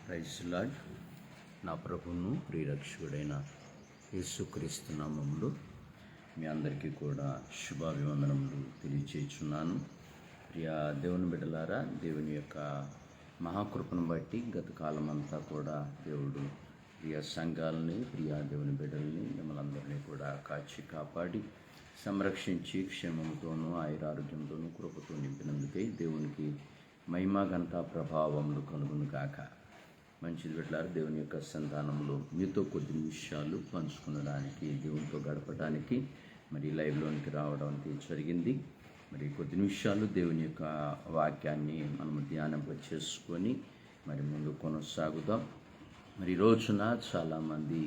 Praise lord. నా ప్రభువును ప్రియరక్షకుడైన యేసుక్రీస్తు నామములో మీ అందరికీ కూడా శుభాభివందనములు తెలియచేయుచున్నాను. ప్రియ దేవుని బిడ్డలారా, దేవుని యొక్క మహాకృపను బట్టి గత కాలం అంతా కూడా దేవుడు ప్రియ సంఘాలని, ప్రియ దేవుని బిడ్డల్ని, మిమ్మల్ని అందరినీ కూడా కాచి కాపాడి సంరక్షించి క్షేమంతోనూ ఆయురారోగ్యంతోనూ కృపతో నింపినందుకై దేవునికి మహిమ ఘనత ప్రభావములు కలుగును కాక. మంచిది బిడ్డలారా, దేవుని యొక్క సంతానంలో మీతో కొద్ది నిమిషాలు పంచుకునడానికి, దేవునితో గడపడానికి మరి లైవ్లోనికి రావడానికి జరిగింది. మరి కొద్ది నిమిషాలు దేవుని యొక్క వాక్యాన్ని మనము ధ్యానింప చేసుకొని మరి ముందు కొనసాగుదాం. మరి రోజున చాలామంది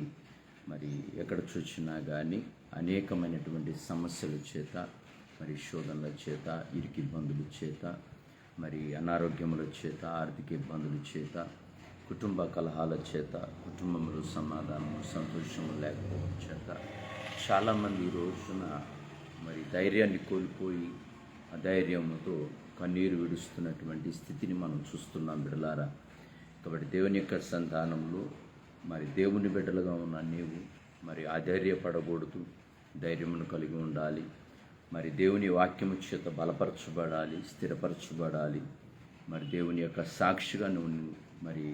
మరి ఎక్కడ చూసినా కానీ అనేకమైనటువంటి సమస్యల చేత, మరి శోధనల చేత, ఇరికి ఇబ్బందుల చేత, మరి అనారోగ్యముల చేత, ఆర్థిక ఇబ్బందుల చేత, కుటుంబ కలహాల చేత, కుటుంబంలో సమాధానము సంతోషము లేకపోవడం చేత చాలామంది ఈ రోజున మరి ధైర్యాన్ని కోల్పోయి అధైర్యంతో కన్నీరు విడుస్తున్నటువంటి స్థితిని మనం చూస్తున్నాం బిడ్డలారా. కాబట్టి దేవుని యొక్క సంతానంలో మరి దేవుని బిడ్డలుగా ఉన్న నీవు మరి అధైర్యపడకూడదు, ధైర్యమును కలిగి ఉండాలి. మరి దేవుని వాక్యము చేత బలపరచబడాలి, స్థిరపరచబడాలి. మరి దేవుని యొక్క సాక్షిగా నువ్వు మరి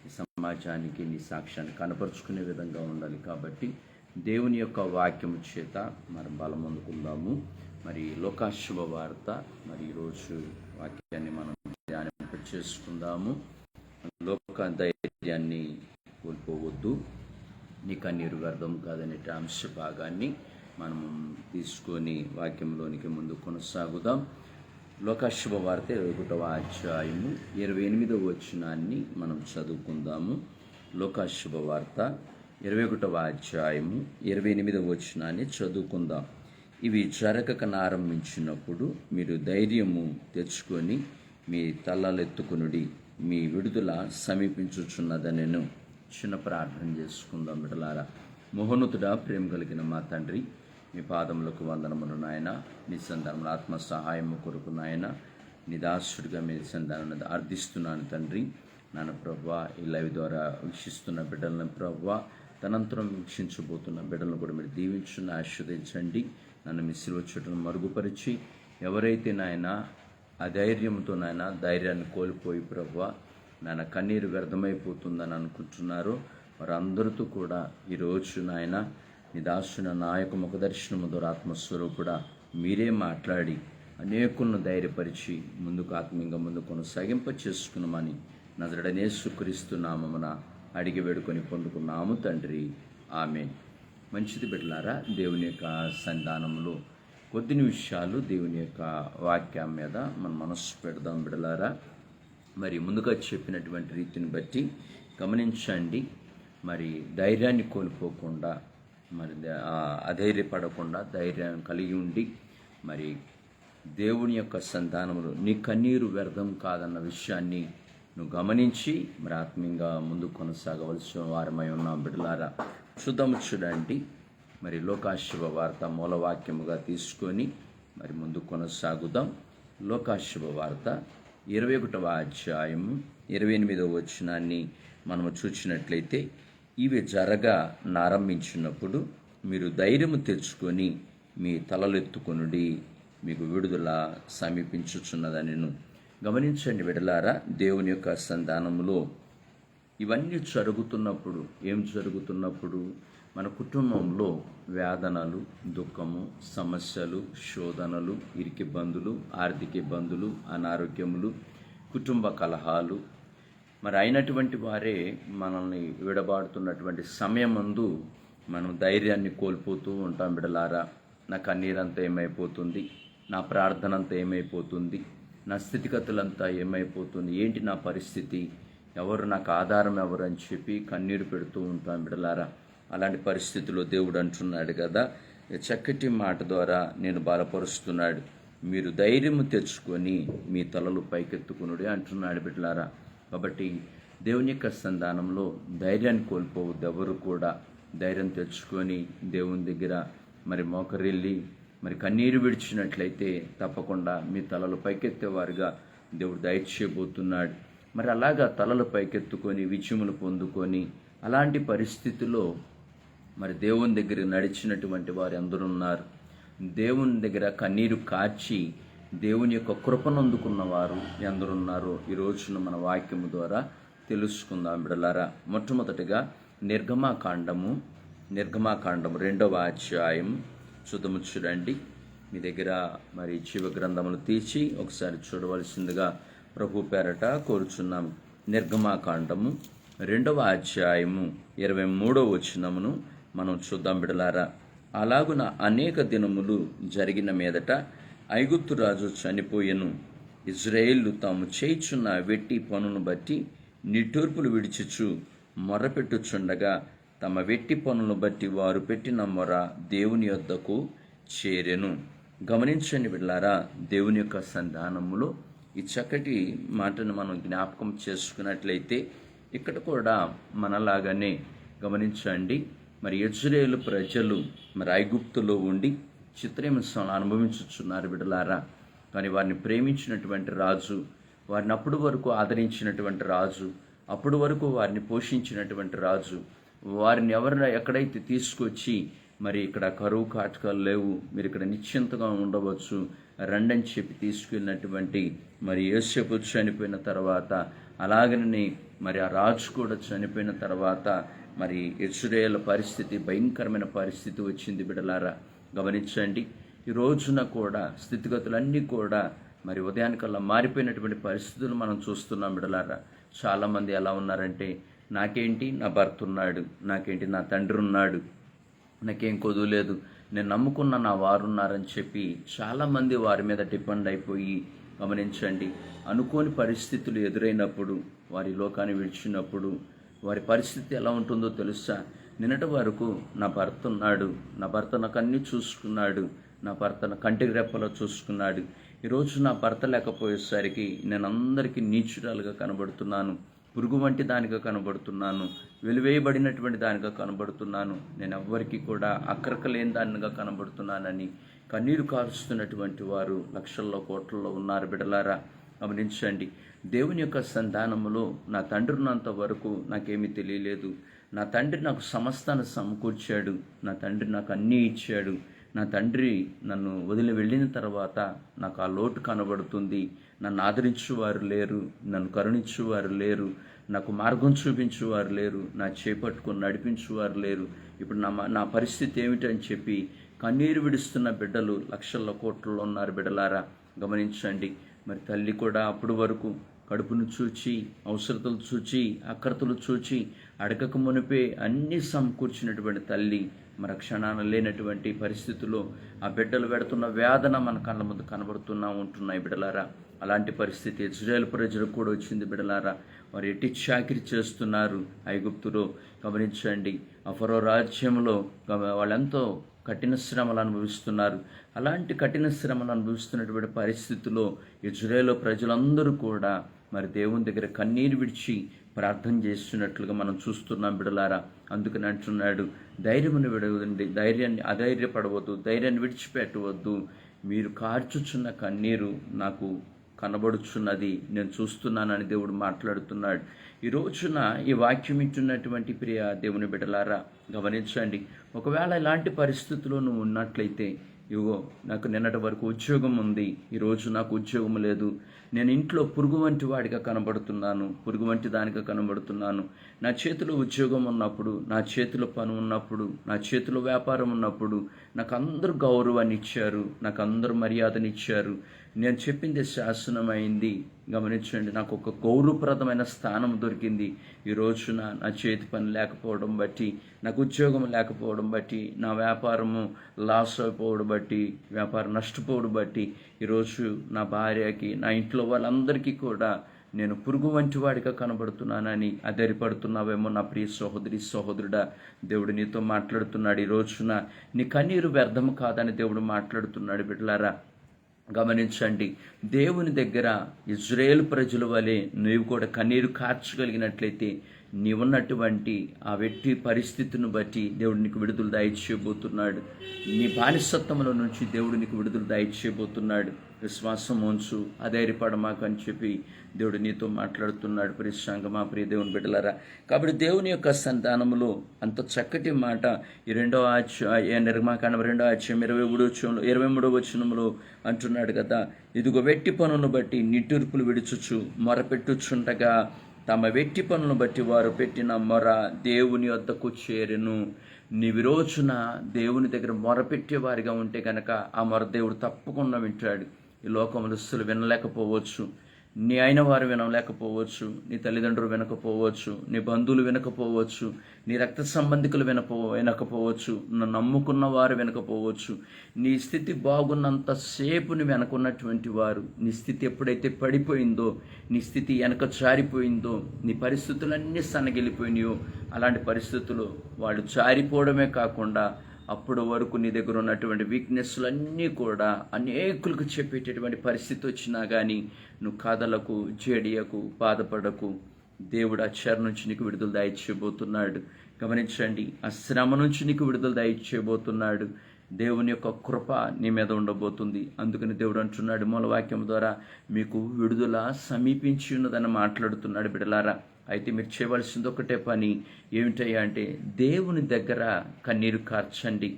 ఈ సమాజానికి నీ సాక్ష్యాన్ని కనపరుచుకునే విధంగా ఉండాలి. కాబట్టి దేవుని యొక్క వాక్యము చేత మనం బలం అందుకుందాము. మరి లోకాశుభ వార్త, మరి ఈరోజు వాక్యాన్ని మనం ధ్యానింప చేసుకుందాము. లోక ధైర్యాన్ని కోల్పోవద్దు, నీ కన్నీరు వ్యర్థం కాదనే అంశ భాగాన్ని మనం తీసుకొని వాక్యంలోనికి ముందు కొనసాగుదాం. లోకాశుభ వార్త 21వ అధ్యాయము 28వ వచనాన్ని మనం చదువుకుందాము. లోకాశుభ వార్త 21వ అధ్యాయము 28వ వచనాన్ని చదువుకుందాం. ఇవి జరగకనారంభించినప్పుడు మీరు ధైర్యము తెచ్చుకొని మీ తలలెత్తుకునుడి, మీ విడుదల సమీపించుచున్నదనెను. చిన్న ప్రార్థన చేసుకుందాం బిడ్డలారా. మహోన్నతుడా, ప్రేమ కలిగిన మా తండ్రి, మీ పాదములకు వందనములు నాయన. నీ సంతానముల ఆత్మ సహాయము కొరకు నాయన, నీ దాసుడిగా మీ సంతానాన్ని అర్థిస్తున్నాను తండ్రి. నాన్న ప్రభువా, ఈ లైవ్ ద్వారా వీక్షిస్తున్న బిడ్డలను ప్రభువా, తనంతరం వీక్షించబోతున్న బిడ్డలను కూడా మీరు దీవించున్న ఆశీర్వదించండి. నన్ను మీ శిలువ చుట్టను మరుగుపరిచి, ఎవరైతే నాయన అధైర్యంతో నాయన ధైర్యాన్ని కోల్పోయి ప్రభువా నాయన కన్నీరు వ్యర్థమైపోతుందని అనుకుంటున్నారో వారందరితో కూడా ఈరోజు నాయన నీ దాసున నాయక ముఖదర్శనము ద్వారా ఆత్మస్వరూపుడా మీరే మాట్లాడి అనేకులను ధైర్యపరిచి ముందుకు ఆత్మీయంగా ముందు కొనసాగింప చేసుకున్నామని నజరుడైన యేసుక్రీస్తు నామమున అడిగి వేడుకొని పొందుకున్నాము తండ్రి, ఆమేన్. మంచిది బిడ్డలారా, దేవుని యొక్క సంతానంలో కొద్ది నిమిషాలు దేవుని యొక్క వాక్యం మీద మన మనస్సు పెడదాం బిడ్డలారా. మరి ముందుగా చెప్పినటువంటి రీతిని బట్టి గమనించండి. మరి ధైర్యాన్ని కోల్పోకుండా, మరి అధైర్యపడకుండా ధైర్యం కలిగి ఉండి, మరి దేవుని యొక్క సంతానములు నీ కన్నీరు వ్యర్థం కాదన్న విషయాన్ని నువ్వు గమనించి మరి ఆత్మీయంగా ముందుకు కొనసాగవలసిన వారమై ఉన్నాం బిడ్డలారా. చూడండి. మరి లోకాశుభ వార్త మూలవాక్యముగా తీసుకొని మరి ముందుకు కొనసాగుదాం. లోకాశుభ వార్త 21వ అధ్యాయము 28వ వచనాన్ని మనము చూసినట్లయితే, ఇవి జరగనారంభించినప్పుడు మీరు ధైర్యము తెచ్చుకొని మీ తలలెత్తుకొనుడి, మీకు విడుదల సమీపించుచున్నదనెను. గమనించండి బిడ్డలారా, దేవుని యొక్క సంతానములో ఇవన్నీ జరుగుతున్నప్పుడు, ఏం జరుగుతున్నప్పుడు మన కుటుంబంలో వేదనలు, దుఃఖము, సమస్యలు, శోధనలు, ఇరికిబ్బందులు, ఆర్థిక ఇబ్బందులు, అనారోగ్యములు, కుటుంబ కలహాలు మరి అయినటువంటి వారే మనల్ని విడబాడుతున్నటువంటి సమయమందు మనం ధైర్యాన్ని కోల్పోతూ ఉంటాం బిడ్డలారా. నా కన్నీరంతా ఏమైపోతుంది, నా ప్రార్థన అంతా ఏమైపోతుంది, నా స్థితిగతులంతా ఏమైపోతుంది, ఏంటి నా పరిస్థితి, ఎవరు నాకు ఆధారం ఎవరు అని చెప్పి కన్నీరు పెడుతూ ఉంటాం బిడ్డలారా. అలాంటి పరిస్థితుల్లో దేవుడు అంటున్నాడు కదా, చక్కటి మాట ద్వారా నేను బలపరుస్తున్నాడు. మీరు ధైర్యము తెచ్చుకొని మీ తలలు పైకెత్తుకునుడి అంటున్నాడు బిడ్డలారా. కాబట్టి దేవుని యొక్క సంతానంలో ధైర్యాన్ని కోల్పోవద్దు. ఎవరు కూడా ధైర్యం తెచ్చుకొని దేవుని దగ్గర మరి మోకరిల్లి మరి కన్నీరు విడిచినట్లయితే తప్పకుండా మీ తలలు పైకెత్తేవారుగా దేవుడు దయచేయబోతున్నాడు. మరి అలాగా తలలు పైకెత్తుకొని విజయములు పొందుకొని అలాంటి పరిస్థితిలో మరి దేవుని దగ్గర నడిచినటువంటి వారు ఎందరు ఉన్నారు? దేవుని దగ్గర కన్నీరు కార్చి దేవుని యొక్క కృపను అందుకున్న వారు ఎందరున్నారో ఈ రోజున మన వాక్యము ద్వారా తెలుసుకుందాం బిడ్డలారా. మొట్టమొదటిగా నిర్గమాకాండము 2వ అధ్యాయం చూడండి. మీ దగ్గర మరి జీవ గ్రంథములు తీసి ఒకసారి చూడవలసిందిగా ప్రభు పేరట కోరుచున్నాము. నిర్గమాకాండము 2వ అధ్యాయము 23వ వచనమును మనం చూద్దాం బిడ్డలారా. అలాగున అనేక దినములు జరిగిన మీదట ఐగుప్తు రాజు చనిపోయెను. ఇజ్రాయేలు తాము చేయుచున్న వెట్టి పనును బట్టి నిట్టూర్పులు విడిచుచు మొర్రపెట్టుచుండగా తమ వెట్టి పనులను బట్టి వారు పెట్టిన మొర దేవుని యొద్దకు చేరెను. గమనించండి బిడ్డలారా, దేవుని యొక్క సంధానములో ఈ చక్కటి మాటను మనం జ్ఞాపకం చేసుకున్నట్లయితే ఇక్కడ కూడా మనలాగానే గమనించండి. మరి ఇజ్రాయేలు ప్రజలు మరి ఐగుప్తులో ఉండి చిత్రహింసలను అనుభవించుచున్నారు బిడ్డలారా. కానీ వారిని ప్రేమించినటువంటి రాజు, వారిని అప్పుడు వరకు ఆదరించినటువంటి రాజు, అప్పుడు వరకు వారిని పోషించినటువంటి రాజు, వారిని ఎక్కడైతే తీసుకొచ్చి మరి ఇక్కడ కరువు కాటకాలు లేవు, మీరు ఇక్కడ నిశ్చింతగా ఉండవచ్చు రండని చెప్పి తీసుకెళ్ళినటువంటి మరి యోసేపు చనిపోయిన తర్వాత, అలాగనే మరి ఆ రాజు కూడా చనిపోయిన తర్వాత మరి ఇజ్రాయేలు పరిస్థితి భయంకరమైన పరిస్థితి వచ్చింది బిడ్డలారా. గమనించండి, ఈ రోజున కూడా స్థితిగతులన్నీ కూడా మరి ఉదయానికల్లా మారిపోయినటువంటి పరిస్థితులు మనం చూస్తున్నాం బిడ్డలారా. చాలామంది ఎలా ఉన్నారంటే, నాకేంటి నా భర్త ఉన్నాడు, నాకేంటి నా తండ్రి ఉన్నాడు, నాకేం కొదువులేదు, నేను నమ్ముకున్న నా వారు ఉన్నారని చెప్పి చాలామంది వారి మీద డిపెండ్ అయిపోయి, గమనించండి, అనుకోని పరిస్థితులు ఎదురైనప్పుడు, వారి లోకాన్ని విడిచినప్పుడు వారి పరిస్థితి ఎలా ఉంటుందో తెలుసా? నిన్నటి వరకు నా భర్త ఉన్నాడు, నా భర్త నాకు అన్నీ చూసుకున్నాడు, నా భర్త నా కంటికి రెప్పలో చూసుకున్నాడు, ఈరోజు నా భర్త లేకపోయేసరికి నేను అందరికీ నీచురాలుగా కనబడుతున్నాను, పురుగు వంటి దానిగా కనబడుతున్నాను, వెలివేయబడినటువంటి దానిగా కనబడుతున్నాను, నేను ఎవ్వరికి కూడా అక్కరక లేని దానిగా కనబడుతున్నానని కన్నీరు కారుస్తున్నటువంటి వారు లక్షల్లో కోట్లలో ఉన్నారు బిడ్డలారా. గమనించండి, దేవుని యొక్క సంధానములో నా తండ్రి ఉన్నంత వరకు నాకేమీ తెలియలేదు, నా తండ్రి నాకు సమస్తాన్ని సమకూర్చాడు, నా తండ్రి నాకు అన్నీ ఇచ్చాడు, నా తండ్రి నన్ను వదిలి వెళ్ళిన తర్వాత నాకు ఆ లోటు కనబడుతుంది, నన్ను ఆదరించువారు లేరు, నన్ను కరుణించువారు లేరు, నాకు మార్గం చూపించువారు లేరు, నా చేపట్టుకొని నడిపించువారు లేరు, ఇప్పుడు నా పరిస్థితి ఏమిటని చెప్పి కన్నీరు విడుస్తున్న బిడ్డలు లక్షల కోట్లలో ఉన్నారు బిడ్డలారా. గమనించండి, మరి తల్లి కూడా అప్పుడు వరకు కడుపును చూచి, అవసరతలు చూచి, అక్రతలు చూచి, అడగక మునిపే అన్నీ సమకూర్చినటువంటి తల్లి మన క్షణాన లేనటువంటి పరిస్థితుల్లో ఆ బిడ్డలు పెడుతున్న వేదన మన కళ్ళ ముందు ఉంటున్నాయి బిడ్డలారా. అలాంటి పరిస్థితి ఇజ్రాయేలు ప్రజలకు కూడా వచ్చింది బిడ్డలారా. వారు ఎట్టి చాకిరి చేస్తున్నారు ఐగుప్తులో. గమనించండి, ఆ ఫరో రాజ్యంలో వాళ్ళెంతో కఠిన శ్రమలు అనుభవిస్తున్నారు. అలాంటి కఠిన శ్రమలు అనుభవిస్తున్నటువంటి పరిస్థితుల్లో ఇజ్రాయేలు ప్రజలందరూ కూడా మరి దేవుని దగ్గర కన్నీరు విడిచి ప్రార్థన చేస్తున్నట్లుగా మనం చూస్తున్నాం బిడలారా. అందుకని అంటున్నాడు, ధైర్యమును విడవదండి, ధైర్యాన్ని అధైర్యపడవద్దు, ధైర్యాన్ని విడిచిపెట్టవద్దు, మీరు కార్చుచున్న కన్నీరు నాకు కనబడుచున్నది, నేను చూస్తున్నానని దేవుడు మాట్లాడుతున్నాడు. ఈ రోజున ఈ వాక్యం ఇచ్చున్నటువంటి ప్రియ దేవుని బిడ్డలారా, గమనించండి, ఒకవేళ ఇలాంటి పరిస్థితుల్లో నువ్వు ఉన్నట్లయితే, ఇగో నాకు నిన్నటి వరకు ఉద్యోగం ఉంది, ఈరోజు నాకు ఉద్యోగం లేదు, నేను ఇంట్లో పురుగు వంటి వాడిగా కనబడుతున్నాను, పురుగు వంటి దానిగా కనబడుతున్నాను, నా చేతిలో ఉద్యోగం ఉన్నప్పుడు, నా చేతిలో పని ఉన్నప్పుడు, నా చేతిలో వ్యాపారం ఉన్నప్పుడు నాకు అందరూ గౌరవాన్ని ఇచ్చారు, నాకు అందరూ మర్యాదనిచ్చారు, నేను చెప్పింది శాసనమైంది. గమనించండి, నాకు ఒక గౌరవప్రదమైన స్థానం దొరికింది. ఈ రోజున నా చేతి పని లేకపోవడం బట్టి, నాకు ఉద్యోగం లేకపోవడం బట్టి, నా వ్యాపారము లాస్ అయిపోవడం బట్టి, వ్యాపారం నష్టపోవడం బట్టి ఈరోజు నా భార్యకి, నా ఇంట్లో వాళ్ళందరికీ కూడా నేను పురుగు వంటి వాడిగా కనబడుతున్నానని అధైర్యపడుతున్నావేమో నా ప్రియ సహోదరి సహోదరుడా. దేవుడు నీతో మాట్లాడుతున్నాడు. ఈ రోజున నీ కన్నీరు వ్యర్థము కాదని దేవుడు మాట్లాడుతున్నాడు బిడ్డలారా. గమనించండి, దేవుని దగ్గర ఇజ్రాయేలు ప్రజల వలె నీవు కూడా కన్నీరు కార్చగలిగినట్లయితే నీవున్నటువంటి ఆ వెట్టి పరిస్థితిని బట్టి దేవుడు నీకు విడుదల దయచేయబోతున్నాడు. నీ బానిసత్వంలో నుంచి దేవుడు నీకు విడుదల దయచేయబోతున్నాడు. విశ్వాసం ఉంచు, అధైర్యపడమాకు అని చెప్పి దేవుడు నీతో మాట్లాడుతున్నాడు. ప్రియ సంగమా, ప్రియ దేవుని బిడ్డలారా, కాబట్టి దేవుని యొక్క సంతానములో అంత చక్కటి మాట ఈ 2వ అధ్యాయం నిర్మాకాండం 2వ అధ్యాయం 23వ వచనంలో అంటున్నాడు కదా, ఇదిగో వెట్టి పనులను బట్టి నిట్టూర్పులు విడుచుచు మొరపెట్టుచుండగా తమ వెట్టి పనులను బట్టి వారు పెట్టిన మొర దేవుని వద్దకు చేరెను. నీవు రోజున దేవుని దగ్గర మొరపెట్టేవారిగా ఉంటే కనుక ఆ మొర దేవుడు తప్పకుండా వింటాడు. ఈ లోకములస్తులు వినలేకపోవచ్చు, నీ అయిన వారు వినలేకపోవచ్చు, నీ తల్లిదండ్రులు వినకపోవచ్చు, నీ బంధువులు వినకపోవచ్చు, నీ రక్త సంబంధికులు వినకపోవచ్చు, నన్ను నమ్ముకున్న వారు వినకపోవచ్చు. నీ స్థితి బాగున్నంతసేపు నువ్వు వెనకున్నటువంటి వారు, నీ స్థితి ఎప్పుడైతే పడిపోయిందో, నీ స్థితి వెనక జారిపోయిందో, నీ పరిస్థితులన్నీ సన్నగిలిపోయినాయో, అలాంటి పరిస్థితులు వాళ్ళు జారిపోవడమే కాకుండా అప్పటి వరకు నీ దగ్గర ఉన్నటువంటి వీక్నెస్లన్నీ కూడా అనేకులకు చెప్పేటటువంటి పరిస్థితి వచ్చినా కానీ నువ్వు కథలకు, జేడియకు, బాధపడకు. దేవుడు ఆ చెర నుంచి నీకు విడుదల దయచేయబోతున్నాడు. గమనించండి, ఆ శ్రమ నుంచి నీకు విడుదల దయచేయబోతున్నాడు. దేవుని యొక్క కృప నీ మీద ఉండబోతుంది. అందుకని దేవుడు అంటున్నాడు మూలవాక్యం ద్వారా, మీకు విడుదల సమీపించి ఉన్నదని మాట్లాడుతున్నాడు. బిడ్డలారా, అయితే మీరు చేయవలసింది ఒకటే పని ఏమిటయ్యా అంటే, దేవుని దగ్గర కన్నీరు కార్చండి,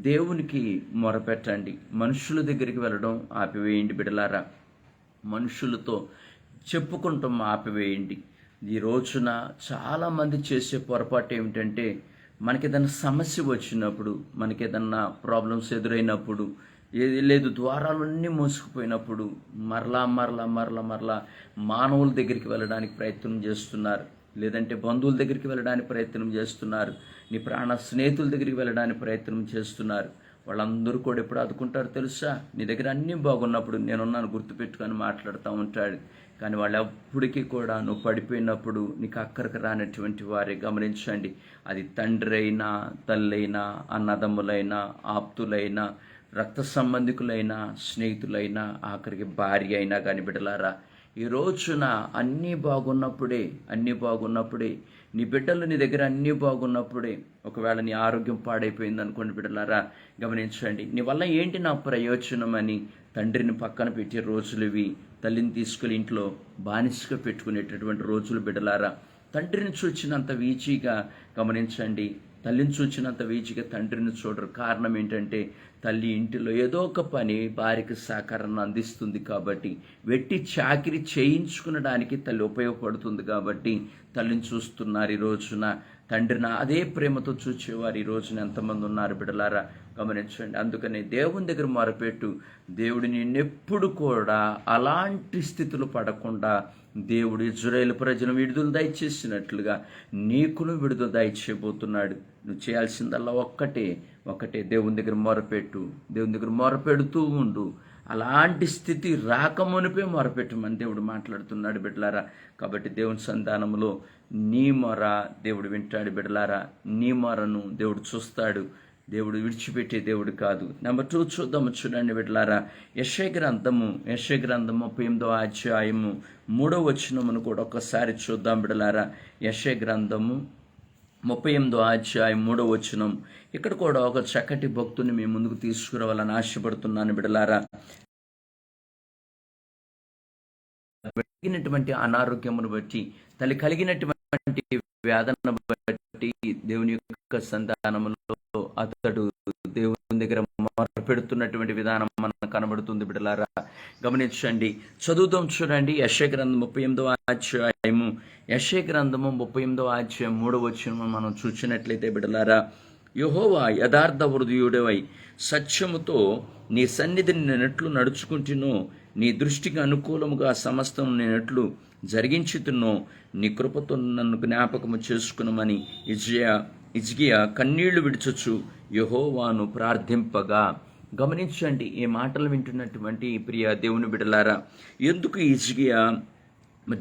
దేవునికి మొరపెట్టండి. మనుషుల దగ్గరికి వెళ్ళడం ఆపివేయండి. బిడ్డలారా, మనుషులతో చెప్పుకుంటాం ఆపివేయండి. ఈ రోజున చాలామంది చేసే పొరపాటు ఏమిటంటే, మనకేదన్నా సమస్య వచ్చినప్పుడు, మనకేదన్నా ప్రాబ్లమ్స్ ఎదురైనప్పుడు, ఏది లేదు ద్వారాలన్నీ మూసుకుపోయినప్పుడు మరలా మానవుల దగ్గరికి వెళ్ళడానికి ప్రయత్నం చేస్తున్నారు, లేదంటే బంధువుల దగ్గరికి వెళ్ళడానికి ప్రయత్నం చేస్తున్నారు, నీ ప్రాణ స్నేహితుల దగ్గరికి వెళ్ళడానికి ప్రయత్నం చేస్తున్నారు. వాళ్ళందరూ కూడా ఎప్పుడు ఆదుకుంటారు తెలుసా? నీ దగ్గర అన్నీ బాగున్నప్పుడు నేనున్నాను గుర్తుపెట్టుకొని మాట్లాడుతూ ఉంటాడు. కానీ వాళ్ళు ఎప్పటికీ కూడా నువ్వు పడిపోయినప్పుడు నీకు అక్కడికి రానటువంటి వారే. గమనించండి, అది తండ్రి అయినా, తల్లైనా, అన్నదమ్ములైనా, ఆప్తులైనా, రక్త సంబంధికులైనా, స్నేహితులైనా, ఆఖరికి భార్య అయినా కానీ. బిడ్డలారా, ఈ రోజున అన్నీ బాగున్నప్పుడే నీ బిడ్డలు నీ దగ్గర అన్నీ బాగున్నప్పుడే ఒకవేళ నీ ఆరోగ్యం పాడైపోయింది అనుకోండి బిడ్డలారా, గమనించండి, నీ వల్ల ఏంటి నా ప్రయోజనం అని తండ్రిని పక్కన పెట్టే రోజులు ఇవి. తల్లిని తీసుకెళ్ళి ఇంట్లో బానిసగా పెట్టుకునేటటువంటి రోజులు. బిడ్డలారా, తండ్రిని చూచినంత వీచీగా, గమనించండి, తల్లిని చూచినంత వీచిగా తండ్రిని చూడరు. కారణం ఏంటంటే, తల్లి ఇంటిలో ఏదో ఒక పని భార్యకి సహకారాన్ని అందిస్తుంది కాబట్టి, వెట్టి చాకిరి చేయించుకునడానికి తల్లి ఉపయోగపడుతుంది కాబట్టి తల్లిని చూస్తున్నారు. ఈ రోజున తండ్రిని అదే ప్రేమతో చూచేవారు ఈ రోజున ఎంతమంది ఉన్నారు బిడ్డలారా, గమనించండి. అందుకని దేవుని దగ్గర మొరపెట్టు. దేవుడు నిన్నెప్పుడు కూడా అలాంటి స్థితిలో పడకుండా దేవుడు ఇజ్రాయేలు ప్రజలను విడుదల దయచేసినట్లుగా నీకును విడుదల దయచేయబోతున్నాడు. నువ్వు చేయాల్సిందల్లా ఒక్కటే, దేవుని దగ్గర మొరపెట్టు. దేవుని దగ్గర మొరపెడుతూ ఉండు. అలాంటి స్థితి రాకమునిపే మొరపెట్టమని దేవుడు మాట్లాడుతున్నాడు బిడ్డలారా. కాబట్టి దేవుని సంతానంలో నీ మొర దేవుడు వింటాడు బిడ్డలారా. నీ మొరను దేవుడు చూస్తాడు. దేవుడు విడిచిపెట్టే దేవుడు కాదు. నెంబర్ 2 చూడండి బిడ్డలారా, యెషయా గ్రంథము 38వ అధ్యాయము 3వ వచనమును కూడా ఒకసారి చూద్దాం బిడ్డలారా. యెషయా గ్రంథము 38వ అధ్యాయం 3వ వచనం. ఇక్కడ కూడా ఒక చక్కటి భక్తుని మీ ముందుకు తీసుకురావాలని ఆశపడుతున్నాను బిడ్డలారా. కలిగినటువంటి అనారోగ్యమును బట్టి, తల్లి కలిగినటువంటి వేదనను బట్టి దేవుని యొక్క సంతానములో అతడు దేవుని దగ్గర మొరపెడుతున్నటువంటి విధానం మనకు కనబడుతుంది బిడ్డలారా. గమనించండి, చదువుదాం చూడండి. యెషయా గ్రంథం 38వ అధ్యాయము 38వ అధ్యాయం 3వ వచనం మనం చూసినట్లయితే బిడ్డలారా, యెహోవా యథార్థ హృదయుడవై సత్యముతో నీ సన్నిధిని నేనెట్లు నడుచుకుంటునో, నీ దృష్టికి అనుకూలముగా సమస్తం నేనెట్లు జరిగించుతున్నో, నీ కృపతో నన్ను జ్ఞాపకము చేసుకునమని హిజ్కియా కన్నీళ్లు విడిచొచ్చు యెహోవాను ప్రార్థింపగా. గమనించండి, ఈ మాటలు వింటున్నటువంటి ప్రియ దేవుని బిడ్డలారా, ఎందుకు హిజ్కియా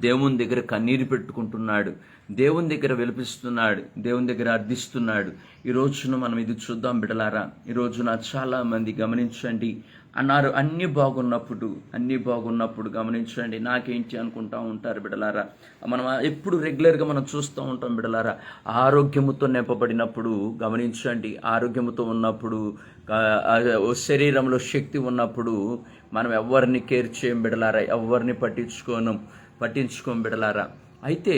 దేవుని దగ్గర కన్నీరు పెట్టుకుంటున్నాడు, దేవుని దగ్గర విలపిస్తున్నాడు, దేవుని దగ్గర అర్థిస్తున్నాడు? ఈ రోజున మనం ఇది చూద్దాం బిడ్డలారా. ఈ రోజున చాలామంది, గమనించండి, అన్నారు. అన్నీ బాగున్నప్పుడు గమనించండి, నాకేంటి అనుకుంటా ఉంటారు బిడ్డలారా. మనం ఎప్పుడు రెగ్యులర్గా మనం చూస్తూ ఉంటాం బిడ్డలారా. ఆరోగ్యముతో నింపబడినప్పుడు గమనించండి, ఆరోగ్యముతో ఉన్నప్పుడు శరీరంలో శక్తి ఉన్నప్పుడు మనం ఎవరిని కేర్ చేయం బిడ్డలారా, ఎవరిని పట్టించుకోం బిడ్డలారా. అయితే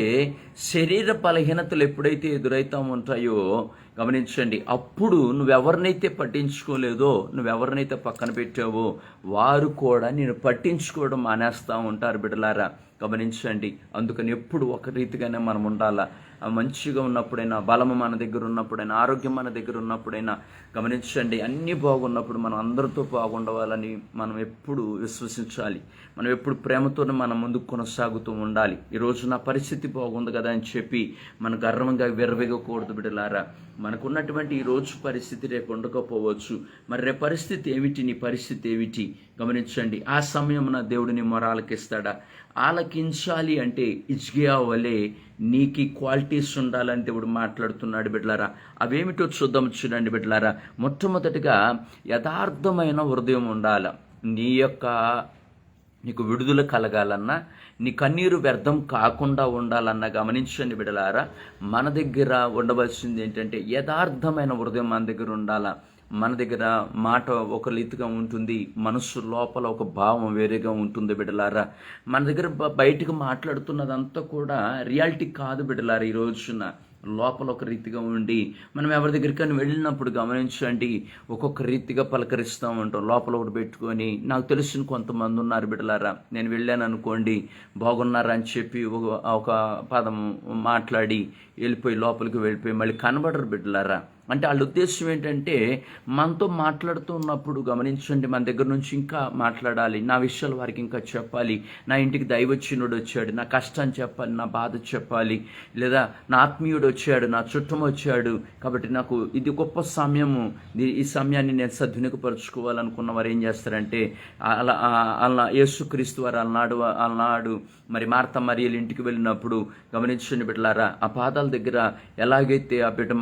శరీర బలహీనతలు ఎప్పుడైతే ఎదురైతా ఉంటాయో గమనించండి, అప్పుడు నువ్వెవరినైతే పట్టించుకోలేదో, నువ్వెవరినైతే పక్కన పెట్టావో వారు కూడా నేను పట్టించుకోవడం మానేస్తూ ఉంటారు బిడ్డలారా. గమనించండి, అందుకని ఎప్పుడు ఒక రీతిగానే మనం ఉండాలా. మంచిగా ఉన్నప్పుడైనా, బలము మన దగ్గర ఉన్నప్పుడైనా, ఆరోగ్యం మన దగ్గర ఉన్నప్పుడైనా గమనించండి, అన్నీ బాగున్నప్పుడు మనం అందరితో బాగుండవాలని మనం ఎప్పుడు విశ్వసించాలి. మనం ఎప్పుడు ప్రేమతోనే మనం ముందుకు కొనసాగుతూ ఉండాలి. ఈరోజు నా పరిస్థితి బాగుంది కదా అని చెప్పి మన గర్వంగా విర్రవీగకూడదు బిడ్డలారా. మనకున్నటువంటి ఈరోజు పరిస్థితి రేపు ఉండకపోవచ్చు. మరి రేపు పరిస్థితి ఏమిటి, నీ పరిస్థితి ఏమిటి గమనించండి. ఆ సమయమున దేవుడిని మొరాలకిస్తాడా? ఆలకించాలి అంటే హిజ్కియా వలె నీకు క్వాలిటీస్ ఉండాలని దేవుడు మాట్లాడుతున్నాడు బిడ్డలారా. అవేమిటో చూడండి బిడ్డలారా. మొట్టమొదటిగా యథార్థమైన హృదయం ఉండాల. నీకు విడుదల కలగాలన్నా, నీ కన్నీరు వ్యర్థం కాకుండా ఉండాలన్నా గమనించండి బిడ్డలారా, మన దగ్గర ఉండవలసింది ఏంటంటే యథార్థమైన హృదయం మన దగ్గర ఉండాలా. మన దగ్గర మాట ఒక రీతిగా ఉంటుంది, మనసు లోపల ఒక భావం వేరేగా ఉంటుంది బిడ్డలారా. మన దగ్గర బయటకు మాట్లాడుతున్నదంతా కూడా రియాలిటీ కాదు బిడ్డలారా. ఈ రోజున లోపల ఒక రీతిగా ఉండి మనం ఎవరి దగ్గరికైనా వెళ్ళినప్పుడు గమనించండి, ఒక్కొక్క రీతిగా పలకరిస్తూ ఉంటాం. లోపల ఒకటి పెట్టుకొని, నాకు తెలిసిన కొంతమంది ఉన్నారు బిడ్డలారా, నేను వెళ్ళాను అనుకోండి, బాగున్నారా అని చెప్పి ఒక పదం మాట్లాడి లోపలికి వెళ్ళిపోయి మళ్ళీ కనబడరు బిడ్డలారా. అంటే వాళ్ళ ఉద్దేశం ఏంటంటే మనతో మాట్లాడుతూ ఉన్నప్పుడు గమనించండి, మన దగ్గర నుంచి ఇంకా మాట్లాడాలి, నా విషయాలు వారికి ఇంకా చెప్పాలి, నా ఇంటికి దైవచ్చినుడు వచ్చాడు, నా కష్టాన్ని చెప్పాలి, నా బాధ చెప్పాలి, లేదా నా ఆత్మీయుడు వచ్చాడు, నా చుట్టం వచ్చాడు, కాబట్టి నాకు ఇది గొప్ప సమయము, ఈ సమయాన్ని నేను సద్వినియోగపరుచుకోవాలనుకున్న వారు ఏం చేస్తారంటే అలా యేసుక్రీస్తు వారు అలనాడు మరి మార్త మరియల ఇంటికి వెళ్ళినప్పుడు గమనించండి బిడ్డలారా, ఆ పాదాల దగ్గర ఎలాగైతే ఆ బిడ్డ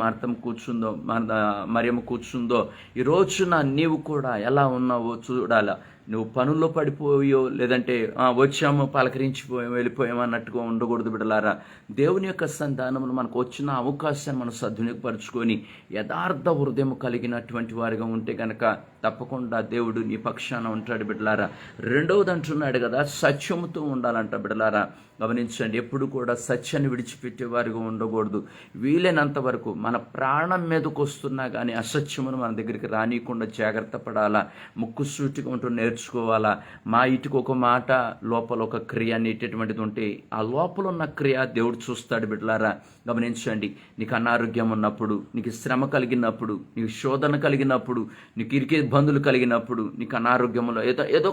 మరియమ్మ కూర్చుందో, ఈ రోజున నీవు కూడా ఎలా ఉన్నావో చూడాలా. నువ్వు పనుల్లో పడిపోయో, లేదంటే వచ్చామో పలకరించిపోయామో వెళ్ళిపోయామో అన్నట్టుగా ఉండకూడదు బిడ్డలారా. దేవుని యొక్క సంతానములు మనకు వచ్చిన అవకాశాన్ని మనం సద్వినియోగపరుచుకొని యథార్థ హృదయం కలిగినటువంటి వారిగా ఉంటే కనుక తప్పకుండా దేవుడు నీ పక్షాన ఉంటాడు బిడ్డలారా. రెండవది అంటున్నాడు కదా, సత్యముతో ఉండాలంట బిడ్డలారా. గమనించండి, ఎప్పుడు కూడా సత్యాన్ని విడిచిపెట్టే వారిగా ఉండకూడదు. వీలైనంత వరకు మన ప్రాణం మీదకు వస్తున్నా కానీ అసత్యమును మన దగ్గరికి రానియకుండా జాగ్రత్త పడాలా. ముక్కుసూటిగా ఉంటూ నేర్చుకోవాలా. మా ఇటుకు ఒక మాట, లోపల ఒక క్రియ అనేటటువంటిది ఉంటే ఆ లోపల ఉన్న క్రియ దేవుడు చూస్తాడు బిడ్డలారా. గమనించండి, నీకు అనారోగ్యం ఉన్నప్పుడు, నీకు శ్రమ కలిగినప్పుడు, నీకు శోధన కలిగినప్పుడు, నీకు ఇరికే ఇబ్బందులు కలిగినప్పుడు, నీకు అనారోగ్యంలో ఏదో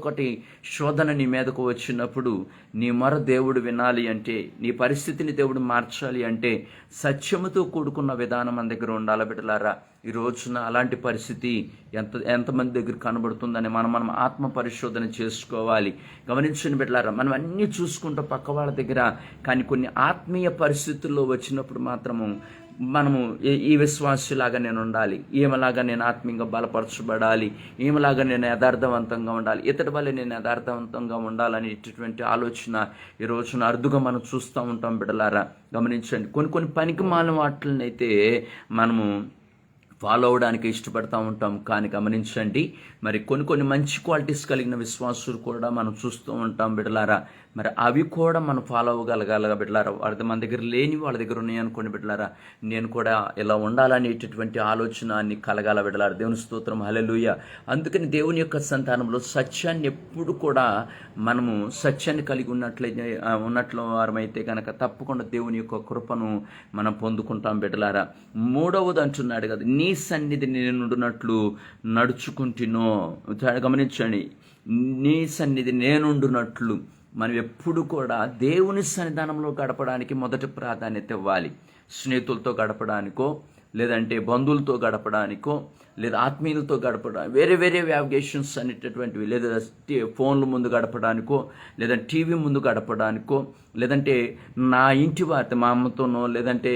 ఒకటి శోధన నీ మీదకు వచ్చినప్పుడు నీ మొర దేవుడు వినాలి అంటే, నీ పరిస్థితిని దేవుడు మార్చాలి అంటే సత్యముతో కూడుకున్న విధానం మన దగ్గర ఉండాలి బిడ్డలారా. ఈ రోజున అలాంటి పరిస్థితి ఎంతమంది దగ్గర కనబడుతుందని మనం ఆత్మ పరిశోధన చేసుకోవాలి. గమనించండి బిడ్డలారా, మనం అన్నీ చూసుకుంటూ పక్క వాళ్ళ దగ్గర, కానీ కొన్ని ఆత్మీయ పరిస్థితుల్లో వచ్చినప్పుడు మాత్రము మనము ఈ విశ్వాసులాగా నేను ఉండాలి, ఈమెలాగా నేను ఆత్మీయంగా బలపరచబడాలి, ఈమెలాగా నేను యథార్థవంతంగా ఉండాలి, ఇతడి వల్ల నేను యథార్థవంతంగా ఉండాలనేటటువంటి ఆలోచన ఈ రోజున అరుదుగా మనం చూస్తూ ఉంటాం బిడ్డలారా. గమనించండి, కొన్ని పనికి మాలిన వాటిని అయితే మనము ఫాలో అవడానికి ఇష్టపడతా ఉంటాం. కానీ గమనించండి, మరి కొన్ని మంచి క్వాలిటీస్ కలిగిన విశ్వాసులు కూడా మనం చూస్తూ ఉంటాం బిడ్డలారా. మరి అవి కూడా మనం ఫాలో అవ్వగలగాలి బిడ్డలారా. మన దగ్గర లేని వాళ్ళ దగ్గర ఉన్నాయి అనుకోండి బిడ్డలారా, నేను కూడా ఇలా ఉండాలనేటటువంటి ఆలోచన కలగాల బిడ్డలారా. దేవుని స్తోత్రం, హల్లెలూయా. అందుకని దేవుని యొక్క సంతానంలో సత్యాన్ని ఎప్పుడు కూడా మనము సత్యాన్ని కలిగి ఉన్నట్లు వారమైతే కనుక తప్పకుండా దేవుని యొక్క కృపను మనం పొందుకుంటాం బిడ్డలారా. మూడవది అంటున్నాడు కదా, నీ సన్నిధి నేనుండునట్లు నడుచుకుంటునో. గమనించండి, నీ సన్నిధి నేనుండునట్లు. మనం ఎప్పుడు కూడా దేవుని సన్నిధానంలో గడపడానికి మొదటి ప్రాధాన్యత ఇవ్వాలి. స్నేహితులతో గడపడానికో, లేదంటే బంధువులతో గడపడానికో, లేదా ఆత్మీయులతో గడపడానికి, వేరే వ్యావిగేషన్స్ అనేటటువంటివి, లేదా ఫోన్ల ముందు గడపడానికో, లేదా టీవీ ముందు గడపడానికో, లేదంటే నా ఇంటి వారితో మా అమ్మతోనో, లేదంటే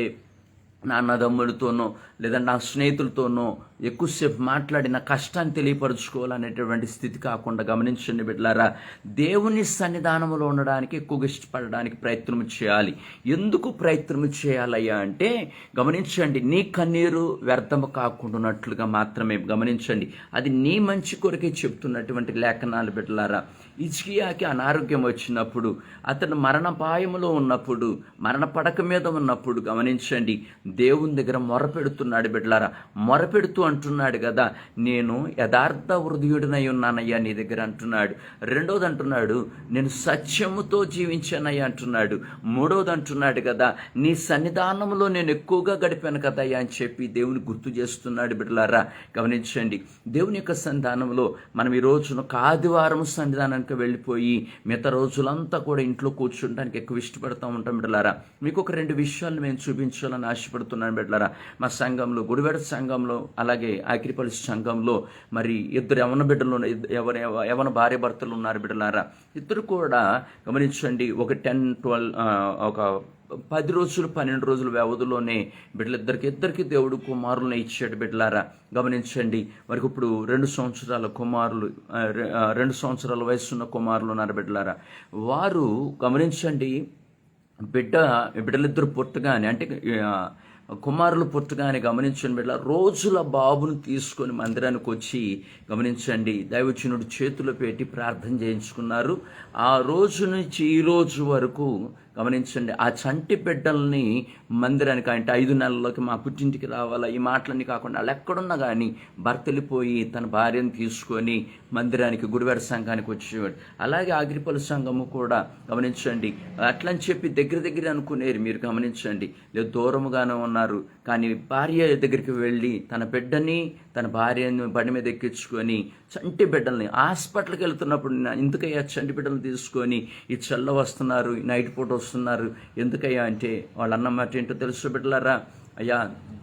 నా అన్నదమ్ములతోనో, లేదా నా స్నేహితులతోనో ఎక్కువసేపు మాట్లాడి నా కష్టాన్ని తెలియపరుచుకోవాలనేటువంటి స్థితి కాకుండా గమనించండి బిడ్డలారా, దేవుని సన్నిధానంలో ఉండడానికి ఎక్కువగా ఇష్టపడడానికి ప్రయత్నం చేయాలి. ఎందుకు ప్రయత్నం చేయాలయ్యా అంటే గమనించండి, నీ కన్నీరు వ్యర్థము కాకుండానట్లుగా మాత్రమే. గమనించండి, అది నీ మంచి కొరకే చెప్తున్నటువంటి లేఖనాలు బిడ్డలారా. హిజ్కియాకి అనారోగ్యం వచ్చినప్పుడు, అతను మరణపాయములో ఉన్నప్పుడు, మరణ పడక మీద ఉన్నప్పుడు గమనించండి, దేవుని దగ్గర మొరపెడుతున్నాడు బిడ్డలారా. మొరపెడుతూ అంటున్నాడు కదా, నేను యథార్థ హృదయుడినై ఉన్నానయ్యా నీ దగ్గర అంటున్నాడు. రెండోది అంటున్నాడు, నేను సత్యముతో జీవించానయ్యా అంటున్నాడు. మూడోది అంటున్నాడు కదా, నీ సన్నిధానంలో నేను ఎక్కువగా గడిపాను కదయ్యా అని చెప్పి దేవుని గుర్తు చేస్తున్నాడు బిడ్డలారా. గమనించండి, దేవుని యొక్క సన్నిధానంలో మనం ఈ రోజున ఆదివారం సన్నిధానానికి వెళ్ళిపోయి మిగతా రోజులంతా కూడా ఇంట్లో కూర్చుంటానికి ఎక్కువ ఇష్టపడుతూ ఉంటాం బిడ్డలారా. మీకు ఒక 2 విషయాలు మేము చూపించాలని ఆశపడుతున్నాను బిడ్డలారా. మా సంఘంలో, గుడివాడ సంఘంలో, అలాగే ఆకిరిపల్లి సంఘంలో మరి 2 యవన బిడ్డలు, యవన భార్య భర్తలు ఉన్నారు బిడ్డలారా. ఇద్దరు కూడా గమనించండి, ఒక 10-12 ఒక 10 రోజులు 12 రోజుల వ్యవధిలోనే ఇద్దరికి దేవుడు కుమారులను ఇచ్చాడు బిడ్డలారా. గమనించండి, వారికి ఇప్పుడు 2 సంవత్సరాల కుమారులు, 2 సంవత్సరాల వయసున్న కుమారులు ఉన్నారు బిడ్డలారా. వారు గమనించండి, బిడ్డలిద్దరు పుట్టగానే, అంటే కుమారులు పుట్టగానే గమనించండి బిడ్డ, రోజుల బాబును తీసుకొని మందిరానికి వచ్చి గమనించండి, దైవజనుడు చేతిలో పెట్టి ప్రార్థన చేయించుకున్నారు. ఆ రోజు నుంచి ఈ రోజు వరకు గమనించండి, ఆ చంటి బిడ్డల్ని మందిరానికి, అంటే 5 నెలల్లోకి మా పుట్టింటికి రావాలా, ఈ మాటలన్నీ కాకుండా వాళ్ళు ఎక్కడున్నా కానీ భర్త వెళ్ళిపోయి తన భార్యను తీసుకొని మందిరానికి, గుడివాడ సంఘానికి వచ్చేవాడు. అలాగే ఆగిరిపల్లి సంఘము కూడా గమనించండి, అట్లని చెప్పి దగ్గర అనుకునేరు. మీరు గమనించండి, లేదు దూరముగానే ఉన్నారు, కానీ భార్య దగ్గరికి వెళ్ళి తన బిడ్డని, తన భార్యను బండి మీద ఎక్కించుకొని చంటి బిడ్డల్ని హాస్పిటల్కి వెళ్తున్నప్పుడు, ఎందుకయ్యా చంటి బిడ్డలు తీసుకొని ఈ చల్ల వస్తున్నారు, నైట్ పూట వస్తున్నారు ఎందుకయ్యా అంటే, వాళ్ళు అన్నమాట ఏంటో తెలుసు బిడ్డలారా, అయ్యా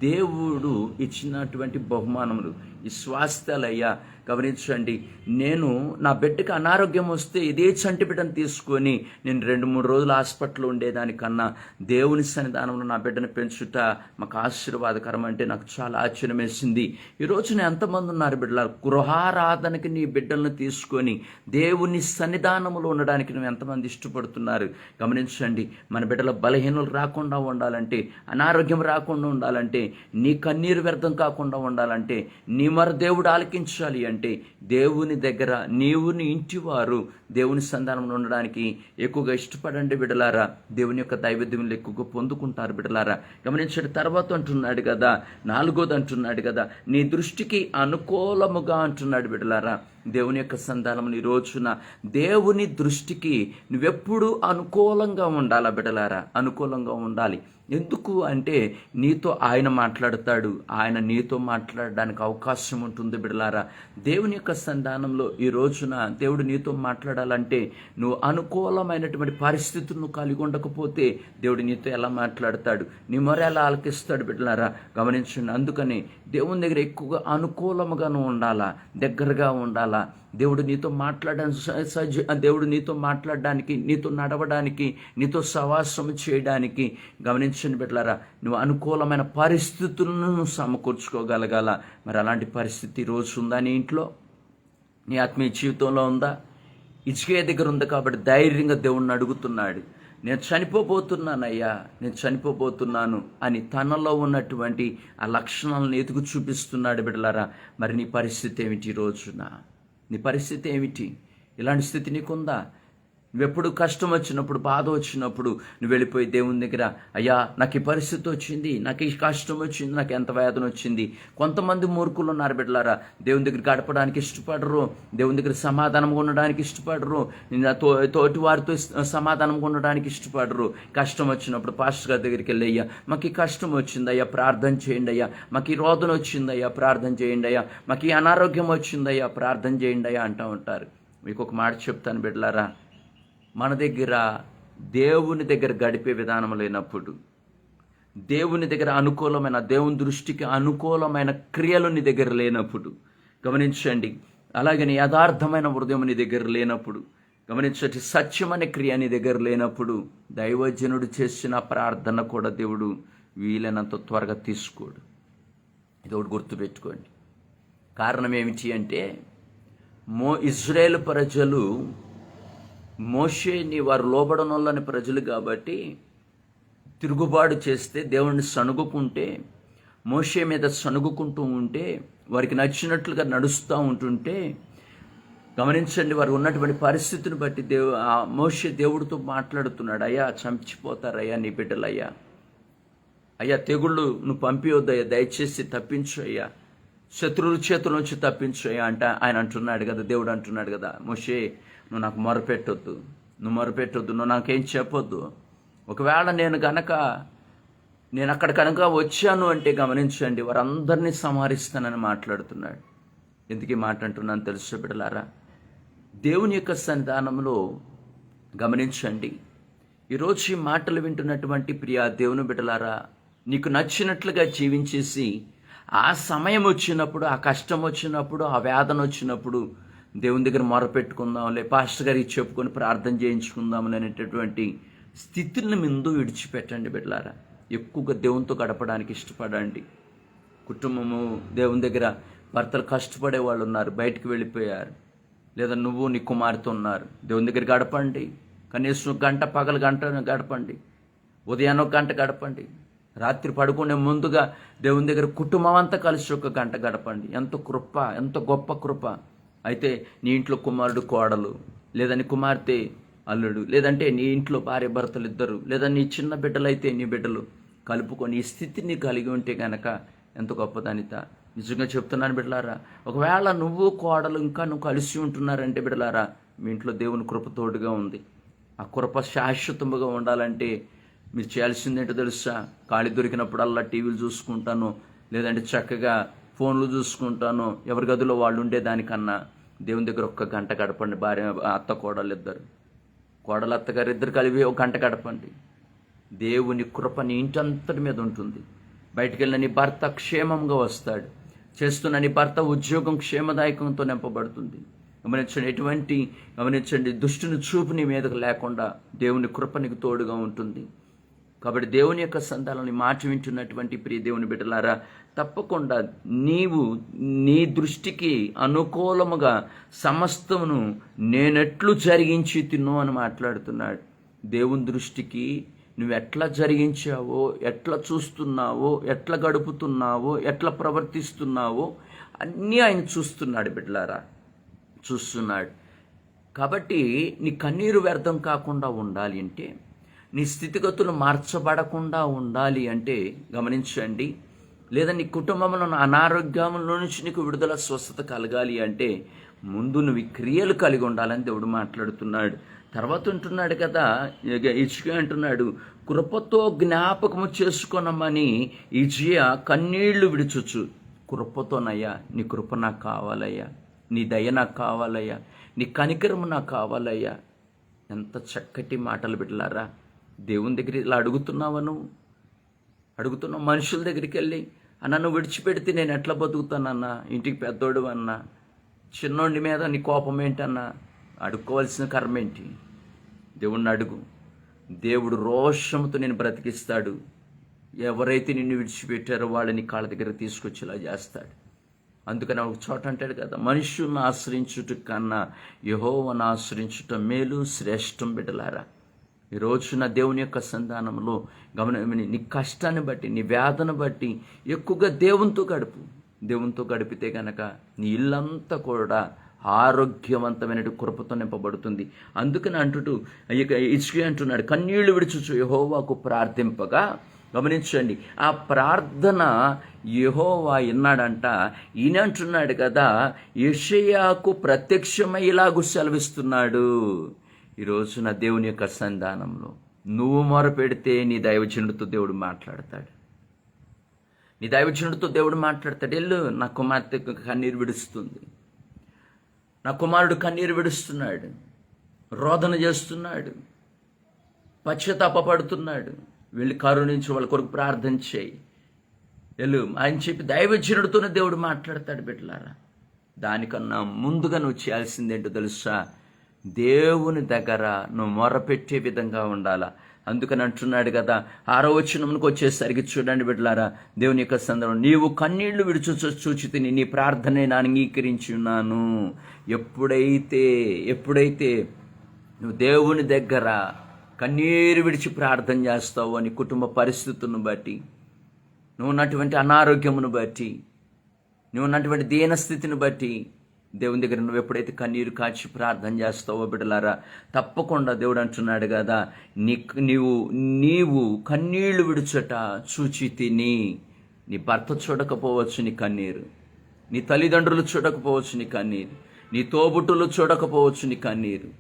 దేవుడు ఇచ్చినటువంటి బహుమానములు ఈ స్వాస్థ్యాలయ్యా. గమనించండి, నేను నా బిడ్డకి అనారోగ్యం వస్తే ఇదే చంటి బిడ్డను తీసుకొని నేను 2-3 రోజులు హాస్పిటల్లో ఉండేదానికన్నా దేవుని సన్నిధానంలో నా బిడ్డను పెంచుట మాకు ఆశీర్వాదకరం అంటే నాకు చాలా ఆశ్చర్యం వేసింది. ఈరోజు ఎంతమంది ఉన్నారు బిడ్డల, గృహారాధనకి నీ బిడ్డలను తీసుకొని దేవుని సన్నిధానంలో ఉండడానికి నువ్వు ఎంతమంది ఇష్టపడుతున్నారు? గమనించండి, మన బిడ్డల బలహీనలు రాకుండా ఉండాలంటే, అనారోగ్యం రాకుండా ఉండాలంటే, నీ కన్నీరు వ్యర్థం కాకుండా ఉండాలంటే, నీ దేవుడు ఆలకించాలి అంటే, దేవుని దగ్గర నీవు నీ ఇంటి వారు దేవుని సంధానంలో ఉండడానికి ఎక్కువగా ఇష్టపడండి బిడ్డలారా. దేవుని యొక్క దైవత్వములు ఎక్కువగా పొందుకుంటారు బిడ్డలారా. గమనించండి, తర్వాత అంటున్నాడు కదా, 4వది అంటున్నాడు కదా, నీ దృష్టికి అనుకూలముగా అంటున్నాడు బిడ్డలారా. దేవుని యొక్క సంధానం ఈ రోజున దేవుని దృష్టికి నువ్వెప్పుడు అనుకూలంగా ఉండాలా బిడ్డలారా, అనుకూలంగా ఉండాలి. ఎందుకు అంటే నీతో ఆయన మాట్లాడతాడు, ఆయన నీతో మాట్లాడడానికి అవకాశం ఉంటుంది బిడ్డలారా. దేవుని యొక్క సంధానంలో ఈ రోజున దేవుడు నీతో మాట్లాడాలంటే నువ్వు అనుకూలమైనటువంటి పరిస్థితులను కలిగి ఉండకపోతే దేవుడు నీతో ఎలా మాట్లాడతాడు, నీ మొర ఎలా ఆలకిస్తాడు బిడ్డలారా. గమనించండి, అందుకని దేవుని దగ్గర ఎక్కువగా అనుకూలముగాను ఉండాలా, దగ్గరగా ఉండాలా. దేవుడు నీతో దేవుడు నీతో మాట్లాడడానికి, నీతో నడవడానికి, నీతో సవాసం చేయడానికి గమనించండి బిడ్డలారా, నువ్వు అనుకూలమైన పరిస్థితులను సమకూర్చుకోగలగాల. మరి అలాంటి పరిస్థితి రోజు ఉందా నీ ఇంట్లో, నీ ఆత్మీయ జీవితంలో ఉందా? హిజ్కియా దగ్గర ఉంది కాబట్టి ధైర్యంగా దేవుణ్ణి అడుగుతున్నాడు, నేను చనిపోబోతున్నానయ్యా, నేను చనిపోబోతున్నాను అని తనలో ఉన్నటువంటి ఆ లక్షణాలను ఎదుగు చూపిస్తున్నాడు బిడ్డలారా. మరి నీ పరిస్థితి ఏమిటి ఈ రోజున? నీ పరిస్థితి ఏమిటి? ఇలాంటి స్థితి నీకుందా? నువ్వెప్పుడు కష్టం వచ్చినప్పుడు, బాధ వచ్చినప్పుడు నువ్వు వెళ్ళిపోయి దేవుని దగ్గర, అయ్యా నాకు ఈ పరిస్థితి వచ్చింది, నాకు ఈ కష్టం వచ్చింది, నాకు ఎంత వేదన వచ్చింది. కొంతమంది మూర్ఖులు ఉన్నారు బిడ్డలారా, దేవుని దగ్గర గడపడానికి ఇష్టపడరు, దేవుని దగ్గర సమాధానంగా ఉండడానికి ఇష్టపడరు, తోటి వారితో సమాధానంగా ఉండడానికి ఇష్టపడరు. కష్టం వచ్చినప్పుడు పాస్టర్ గారి దగ్గరికి వెళ్ళి, అయ్యా మాకు ఈ కష్టం వచ్చిందయ్యా ప్రార్థన చేయండి అయ్యా, మాకు ఈ రోదన వచ్చిందయ్యా ప్రార్థన చేయండి అయ్యా, మాకు ఈ అనారోగ్యం వచ్చిందయ్యా ప్రార్థన చేయండి అయ్యా అంటూ ఉంటారు. మీకు ఒక మాట చెప్తాను బిడ్డలారా, మన దగ్గర దేవుని దగ్గర గడిపే విధానం లేనప్పుడు, దేవుని దగ్గర అనుకూలమైన, దేవుని దృష్టికి అనుకూలమైన క్రియలు నీ దగ్గర లేనప్పుడు, గమనించండి, అలాగని యథార్థమైన హృదయం నీ దగ్గర లేనప్పుడు, గమనించండి, సత్యమనే క్రియ నీ దగ్గర లేనప్పుడు దైవజనుడు చేసిన ప్రార్థన కూడా దేవుడు వీలైనంత త్వరగా తీసుకోడు. ఇది ఒకటి గుర్తుపెట్టుకోండి. కారణం ఏమిటి అంటే ఇజ్రాయేల్ ప్రజలు మోషేని వారు లోబడనొల్లని ప్రజలు కాబట్టి తిరుగుబాటు చేస్తే దేవుణ్ణి సణుగుకుంటే మోషే మీద సణుగుకుంటూ ఉంటే వారికి నచ్చినట్లుగా నడుస్తూ ఉంటుంటే గమనించండి, వారు ఉన్నటువంటి పరిస్థితిని బట్టి మోషే దేవుడితో మాట్లాడుతున్నాడు. అయ్యా చంపిపోతారయ్యా నీ బిడ్డలయ్యా, అయ్యా తెగుళ్ళు నువ్వు పంపివద్దయ్యా, దయచేసి తప్పించు అయ్యా, శత్రువుల చేతుల నుంచి తప్పించు అయ్యా ఆయన అంటున్నాడు కదా, దేవుడు అంటున్నాడు కదా, మోషే నువ్వు నాకు మొరపెట్టొద్దు, నువ్వు నాకేం చెప్పొద్దు. ఒకవేళ నేను అక్కడ కనుక వచ్చాను అంటే గమనించండి, వారందరినీ సంహరిస్తానని మాట్లాడుతున్నాడు. ఎందుకు మాట అంటున్నాను తెలుసు బిడ్డలారా, దేవుని యొక్క సన్నిధానంలో గమనించండి. ఈరోజు ఈ మాటలు వింటున్నటువంటి ప్రియా దేవుని బిడ్డలారా, నీకు నచ్చినట్లుగా జీవించేసి ఆ సమయం వచ్చినప్పుడు, ఆ కష్టం వచ్చినప్పుడు, ఆ వేదన వచ్చినప్పుడు దేవుని దగ్గర మొరపెట్టుకుందాంలే, పాస్టర్ గారికి చెప్పుకొని ప్రార్థన చేయించుకుందాం అనేటటువంటి స్థితిని ముందు విడిచిపెట్టండి బిడ్డలారా. ఎక్కువగా దేవునితో గడపడానికి ఇష్టపడండి. కుటుంబము దేవుని దగ్గర భర్తలు కష్టపడే వాళ్ళు ఉన్నారు, బయటికి వెళ్ళిపోయారు, లేదా నువ్వు నీ కుమార్తె ఉన్నారు, దేవుని దగ్గర గడపండి. కనీసం గంట, పగలు గంట గడపండి, ఉదయాన్ని 1 గంట గడపండి, రాత్రి పడుకునే ముందుగా దేవుని దగ్గర కుటుంబం అంతా కలిసి 1 గంట గడపండి. ఎంత గొప్ప కృప. అయితే నీ ఇంట్లో కుమారుడు కోడలు, లేదా నీ కుమార్తె అల్లుడు, లేదంటే నీ ఇంట్లో భార్య భర్తలు ఇద్దరు, లేదా నీ చిన్న బిడ్డలైతే నీ బిడ్డలు కలుపుకొని ఈ స్థితిని కలిగి ఉంటే కనుక ఎంత గొప్పదనిత. నిజంగా చెప్తున్నాను బిడ్డలారా, ఒకవేళ నువ్వు కోడలు నువ్వు కలిసి ఉంటున్నారంటే బిడ్డలారా, మీ ఇంట్లో దేవుని కృప తోడుగా ఉంది. ఆ కృప శాశ్వతంగా ఉండాలంటే మీరు చేయాల్సిందేంటో తెలుసా? ఖాళీ దొరికినప్పుడల్లా టీవీలు చూసుకుంటాను, లేదంటే చక్కగా ఫోన్లు చూసుకుంటాను, ఎవరి గదిలో వాళ్ళు ఉండేదానికన్నా దేవుని దగ్గర 1 గంట గడపండి. భార్య అత్త కోడలు ఇద్దరు, కోడలు అత్తగారు ఇద్దరు కలిపి 1 గంట గడపండి. దేవుని కృప నీ ఇంటంతటి మీద ఉంటుంది. బయటికి వెళ్ళిన నీ భర్త క్షేమంగా వస్తాడు, చేస్తున్న నీ భర్త ఉద్యోగం క్షేమదాయకంతో నింపబడుతుంది. గమనించండి దుష్టుని చూపు నీ మీదకు లేకుండా దేవుని కృప నీకు తోడుగా ఉంటుంది. కాబట్టి దేవుని యొక్క సంతానాన్ని మాట వింటున్నటువంటి ప్రియ దేవుని బిడ్డలారా, తప్పకుండా నీవు నీ దృష్టికి అనుకూలముగా సమస్తమును నేనెట్లు జరిగించి తిన్నో అని మాట్లాడుతున్నాడు. దేవుని దృష్టికి నువ్వు ఎట్లా జరిగించావో, ఎట్లా చూస్తున్నావో, ఎట్లా గడుపుతున్నావో, ఎట్లా ప్రవర్తిస్తున్నావో అన్నీ ఆయన చూస్తున్నాడు బిడ్డలారా, చూస్తున్నాడు. కాబట్టి నీ కన్నీరు వ్యర్థం కాకుండా ఉండాలి అంటే, నీ స్థితిగతులు మార్చబడకుండా ఉండాలి అంటే గమనించండి, లేదా నీ కుటుంబంలో అనారోగ్యంలో నుంచి నీకు విడుదల స్వస్థత కలగాలి అంటే ముందు నువ్వు క్రియలు కలిగి ఉండాలని దేవుడు మాట్లాడుతున్నాడు. తర్వాత ఉంటున్నాడు కదా, ఇజ్కియా అంటున్నాడు, కృపతో జ్ఞాపకము చేసుకొనమని ఇజ్కియా కన్నీళ్లు విడిచొచ్చు. కృపతోనయ్యా, నీ కృప నాకు కావాలయ్యా, నీ దయ నాకు కావాలయ్యా, నీ కనికరము నాకు కావాలయ్యా. ఎంత చక్కటి మాటలు బిడ్డలారా. దేవుని దగ్గర ఇలా అడుగుతున్నావు, మనుషుల దగ్గరికి వెళ్ళి నన్ను విడిచిపెడితే నేను ఎట్లా బతుకుతానన్నా, ఇంటికి పెద్దోడు అన్నా, చిన్నోడి మీద నీ కోపం ఏంటన్నా, అడుక్కోవాల్సిన కర్మ ఏంటి? దేవుణ్ణి అడుగు. దేవుడు రోషంతో నేను బ్రతికిస్తాడు. ఎవరైతే నిన్ను విడిచిపెట్టారో వాళ్ళని కాళ్ళ దగ్గర తీసుకొచ్చేలా చేస్తాడు. అందుకని ఒక చోట అంటాడు కదా, మనుషులను ఆశ్రయించుట కన్నా యెహోవాను ఆశ్రయించుట మేలు శ్రేష్టం బిడ్డలారా. ఈ రోజున దేవుని యొక్క సంధానంలో నీ కష్టాన్ని బట్టి, నీ వేదన బట్టి ఎక్కువగా దేవునితో గడిపితే కనుక నీ ఇల్లంతా కూడా ఆరోగ్యవంతమైన కృపతో నింపబడుతుంది. అందుకని ఇజ్కియా అంటున్నాడు, కన్నీళ్లు విడిచుచు యెహోవాకు ప్రార్థింపగా. గమనించండి, ఆ ప్రార్థన యెహోవా విన్నాడంట. ఈయన అంటున్నాడు కదా, యెషయాకు ప్రత్యక్షమై ఇలాగూ సెలవిస్తున్నాడు. ఈరోజు నా దేవుని యొక్క సంధానంలో నువ్వు మొరపెడితే నీ దైవజనుడితో దేవుడు మాట్లాడతాడు. వెళ్ళు, నా కుమార్తె కన్నీరు విడుస్తుంది, నా కుమారుడు కన్నీరు విడుస్తున్నాడు, రోదన చేస్తున్నాడు, పశ్చాత్తాపడుతున్నాడు, వెళ్ళి కరుణించి వాళ్ళ కొరకు ప్రార్థన చేయి వెళ్ళు అని చెప్పి దైవజనుడితోనే దేవుడు మాట్లాడతాడు బిడ్డలారా. దానికన్నా ముందుగా నువ్వు చేయాల్సిందేంటో తెలుసా? దేవుని దగ్గర నువ్వు మొరపెట్టే విధంగా ఉండాలా. అందుకని అంటున్నాడు కదా 6వ వచనంకి వచ్చేసరికి చూడండి బిడ్డలారా, దేవుని యొక్క సందర్భం, నీవు కన్నీళ్లు చూచితిని, నీ ప్రార్థన నేను అంగీకరించి ఉన్నాను. ఎప్పుడైతే నువ్వు దేవుని దగ్గర కన్నీరు విడిచి ప్రార్థన చేస్తావు అని కుటుంబ పరిస్థితులను బట్టి, నువ్వు ఉన్నటువంటి అనారోగ్యమును బట్టి, నువ్వు ఉన్నటువంటి దీనస్థితిని బట్టి దేవుని దగ్గర నువ్వు ఎప్పుడైతే కన్నీరు కాచి ప్రార్థన చేస్తావో బిడ్డలారా, తప్పకుండా దేవుడు అంటున్నాడు కదా, నీవు కన్నీళ్లు విడుచట చూచి తిని. నీ భర్త చూడకపోవచ్చు నీ కన్నీరు, నీ తల్లిదండ్రులు చూడకపోవచ్చు నీ కన్నీరు, నీ తోబుట్టులు చూడకపోవచ్చు నీ కన్నీరు,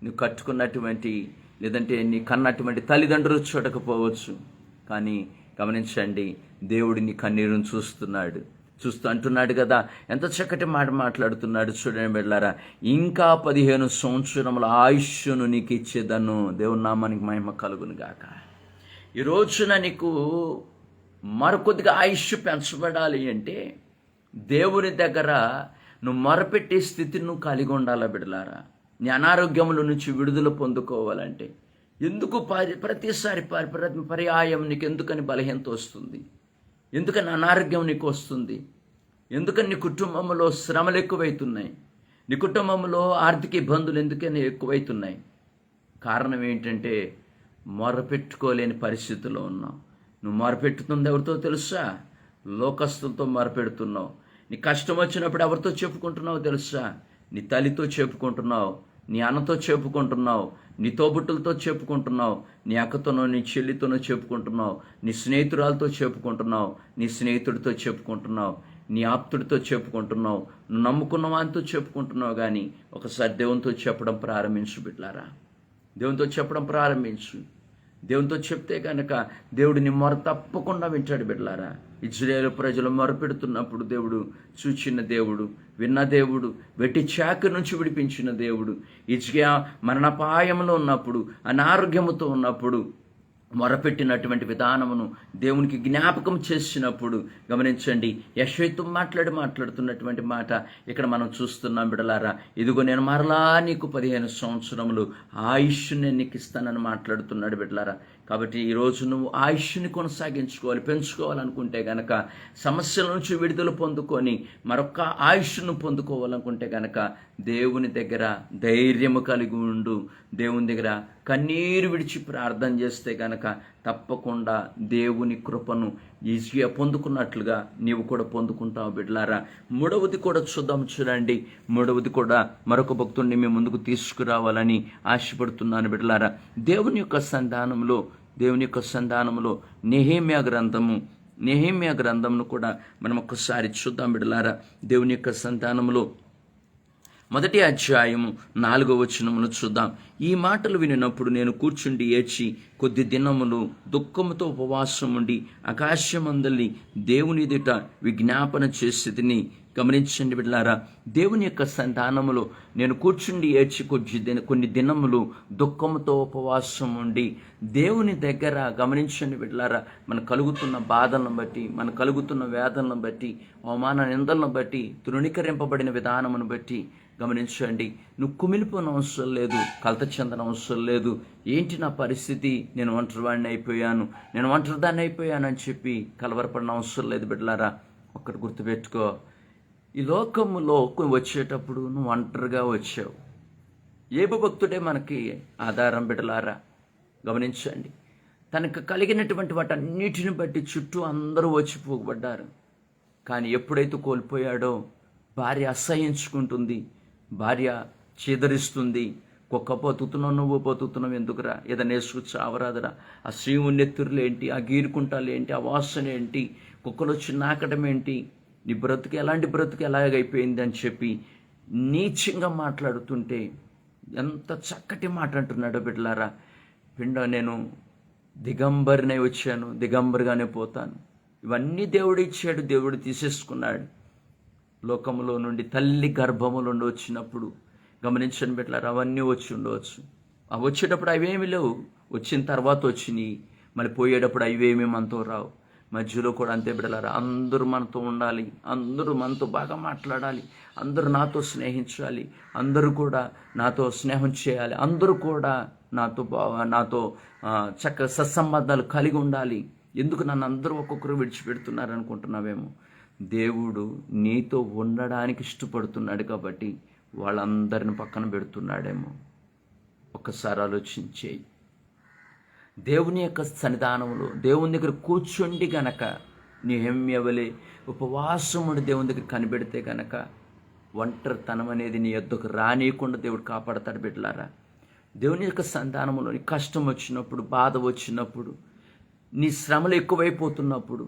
నువ్వు కట్టుకున్నటువంటి లేదంటే నీ కన్నటువంటి తల్లిదండ్రులు చూడకపోవచ్చు. కానీ గమనించండి, దేవుడు నీ కన్నీరును చూస్తూ అంటున్నాడు కదా, ఎంత చక్కటి మాట మాట్లాడుతున్నాడు చూడండి బిడ్డలారా, ఇంకా 15 సంవత్సరముల ఆయుష్ను నీకు ఇచ్చేదను. దేవుని నామానికి మహిమ కలుగును గాక. ఈ రోజున నీకు మరికొద్దిగా ఆయుష్ పెంచబడాలి అంటే దేవుని దగ్గర నువ్వు మొరపెట్టే స్థితిని నువ్వు కలిగి ఉండాలా బిడ్డలారా. నీ అనారోగ్యముల నుంచి విడుదల పొందుకోవాలంటే ఎందుకు ప్రతిసారి పర్యాయం నీకు ఎందుకని బలహీనత వస్తుంది, ఎందుకని అనారోగ్యం నీకు వస్తుంది, ఎందుకని నీ కుటుంబంలో శ్రమలు ఎక్కువైతున్నాయి, నీ కుటుంబంలో ఆర్థిక ఇబ్బందులు ఎందుకని ఎక్కువైతున్నాయి? కారణం ఏంటంటే మొరపెట్టుకోలేని పరిస్థితిలో ఉన్నావు. నువ్వు మొరపెట్టుతుంది ఎవరితో తెలుసా? లోకస్తులతో మొరపెడుతున్నావు. నీ కష్టం వచ్చినప్పుడు ఎవరితో చెప్పుకుంటున్నావు తెలుసా? నీ తల్లితో చెప్పుకుంటున్నావు, నీ అన్నతో చెప్పుకుంటున్నావు, నీ తోబుట్టులతో చెప్పుకుంటున్నావు, నీ అక్కతోనో నీ చెల్లితోనో చెప్పుకుంటున్నావు, నీ స్నేహితురాలతో చెప్పుకుంటున్నావు, నీ స్నేహితుడితో చెప్పుకుంటున్నావు, నీ ఆప్తుడితో చెప్పుకుంటున్నావు, నువ్వు నమ్ముకున్న వానితో చెప్పుకుంటున్నావు. కానీ ఒకసారి దేవునితో చెప్పడం ప్రారంభించు బిడ్డలారా, దేవునితో చెప్పడం ప్రారంభించు. దేవునితో చెప్తే కనుక దేవుడు నీ మొర తప్పకుండా వింటాడు బిడ్డలారా. ఇజ్రాయేలు ప్రజలు మొరపెడుతున్నప్పుడు దేవుడు చూచిన దేవుడు, విన్న దేవుడు, వెట్టి చాక నుంచి విడిపించిన దేవుడు. హిజ్కియా మరణపాయంలో ఉన్నప్పుడు, అనారోగ్యముతో ఉన్నప్పుడు మొరపెట్టినటువంటి విధానమును దేవునికి జ్ఞాపకం చేసినప్పుడు గమనించండి, యెషయాతో మాట్లాడుతున్నటువంటి మాట ఇక్కడ మనం చూస్తున్నాం బిడ్డలారా. ఇదిగో నేను మరలా నీకు 15 సంవత్సరములు ఆయుష్ని నీకు ఇస్తానని మాట్లాడుతున్నాడు బిడ్డలారా. కాబట్టి ఈరోజు నువ్వు ఆయుష్ని కొనసాగించుకోవాలి, పెంచుకోవాలనుకుంటే గనక, సమస్యల నుంచి విడుదల పొందుకొని మరొక ఆయుష్ను పొందుకోవాలనుకుంటే గనక దేవుని దగ్గర ధైర్యము కలిగి ఉండు. దేవుని దగ్గర కన్నీరు విడిచి ప్రార్థన చేస్తే గనక తప్పకుండా దేవుని కృపను ఈజీగా పొందుకున్నట్లుగా నీవు కూడా పొందుకుంటావు బిడ్డలారా. మూడవది కూడా చూడండి. మూడవది కూడా మరొక భక్తుడిని మీ ముందుకు తీసుకురావాలని ఆశపడుతున్నాను బిడ్డలారా. దేవుని యొక్క సంధానములో నెహెమ్యా గ్రంథమును కూడా మనం ఒక్కసారి చూద్దాం బిడ్డలారా. దేవుని యొక్క సంధానములో 1వ అధ్యాయము 4వ వచనమును చూద్దాం. ఈ మాటలు వినినప్పుడు నేను కూర్చుండి ఏడ్చి కొద్ది దినములు దుఃఖముతో ఉపవాసం ఉండి ఆకాశమందలి దేవుని ఎదుట విజ్ఞాపన చేసేదిని. గమనించండి బిడ్డలారా, దేవుని యొక్క సంధానములో నేను కూర్చుండి ఏడ్చి కొన్ని దినములు దుఃఖముతో ఉపవాసం ఉండి దేవుని దగ్గర, గమనించండి బిడ్డలారా, మనకు కలుగుతున్న బాధలను బట్టి, మనకు కలుగుతున్న వేదనలను బట్టి, అవమాన నిందలను బట్టి, తృణీకరింపబడిన విధానమును బట్టి గమనించండి, నువ్వు కుమిలిపోయిన అవసరం లేదు, కలత చెందన అవసరం లేదు. ఏంటి నా పరిస్థితి, నేను ఒంటరివాడిని అయిపోయాను, నేను ఒంటరిదాన్ని అయిపోయాను అని చెప్పి కలవరపడిన అవసరం లేదు బిడ్డలారా. ఒక్కటి గుర్తుపెట్టుకో, ఈ లోకములో వచ్చేటప్పుడు నువ్వు ఒంటరిగా వచ్చావు. యోబు భక్తుడే మనకి ఆధారం బిడ్డలారా. గమనించండి, తనకు కలిగినటువంటి వాటన్నిటిని బట్టి చుట్టూ అందరూ వచ్చి పోగబడ్డారు. కానీ ఎప్పుడైతే కోల్పోయాడో, భార్య అసహించుకుంటుంది, భార్య చీదరిస్తుంది. కుక్క పోతుతున్నావు, నువ్వు పోతున్నావు ఎందుకురా, ఏదైనా వేసుకు చావరాదురా, ఆ శ్రీముని నెత్తురులు ఏంటి, ఆ గీరుకుంటాలు ఏంటి, ఆ వాసన ఏంటి, కుక్కలు వచ్చి నాకడం ఏంటి, నీ బ్రతుకు ఎలాగైపోయింది అని చెప్పి నీచంగా మాట్లాడుతుంటే ఎంత చక్కటి మాట అంటున్నాడో బిడ్డలారా. నేను దిగంబరినై వచ్చాను, దిగంబరిగానే పోతాను. ఇవన్నీ దేవుడు ఇచ్చాడు, దేవుడు తీసేసుకున్నాడు. లోకములో నుండి తల్లి గర్భములో నుండి వచ్చినప్పుడు గమనించండి బిడ్డలారా, అవన్నీ వచ్చి ఉండవచ్చు. అవి వచ్చేటప్పుడు అవేమి లేవు, వచ్చిన తర్వాత వచ్చినాయి. మళ్ళీ పోయేటప్పుడు అవేమీ మనతో రావు. మధ్యలో కూడా అంతే బిడ్డలారా, అందరూ మనతో ఉండాలి, అందరూ మనతో బాగా మాట్లాడాలి, అందరూ నాతో స్నేహించాలి, అందరూ కూడా నాతో స్నేహం చేయాలి, అందరూ కూడా నాతో చక్కగా సత్సంబంధాలు కలిగి ఉండాలి, ఎందుకు నన్ను అందరూ ఒక్కొక్కరు విడిచిపెడుతున్నారు అనుకుంటున్నావేమో. దేవుడు నీతో ఉండడానికి ఇష్టపడుతున్నాడు కాబట్టి వాళ్ళందరిని పక్కన పెడుతున్నాడేమో. ఒక్కసారి ఆలోచించేయి. దేవుని యొక్క సన్నిధానంలో దేవుని దగ్గర కూర్చుండి గనక నెహెమ్యా ఉపవాసముడు దేవుని దగ్గర కనిపెడితే గనక ఒంటరితనం అనేది నీ యొద్దకు రానియకుండా దేవుడు కాపాడతాడు బిడ్డలారా. దేవుని యొక్క సంతానంలో నీ కష్టం వచ్చినప్పుడు, బాధ వచ్చినప్పుడు, నీ శ్రమలు ఎక్కువైపోతున్నప్పుడు,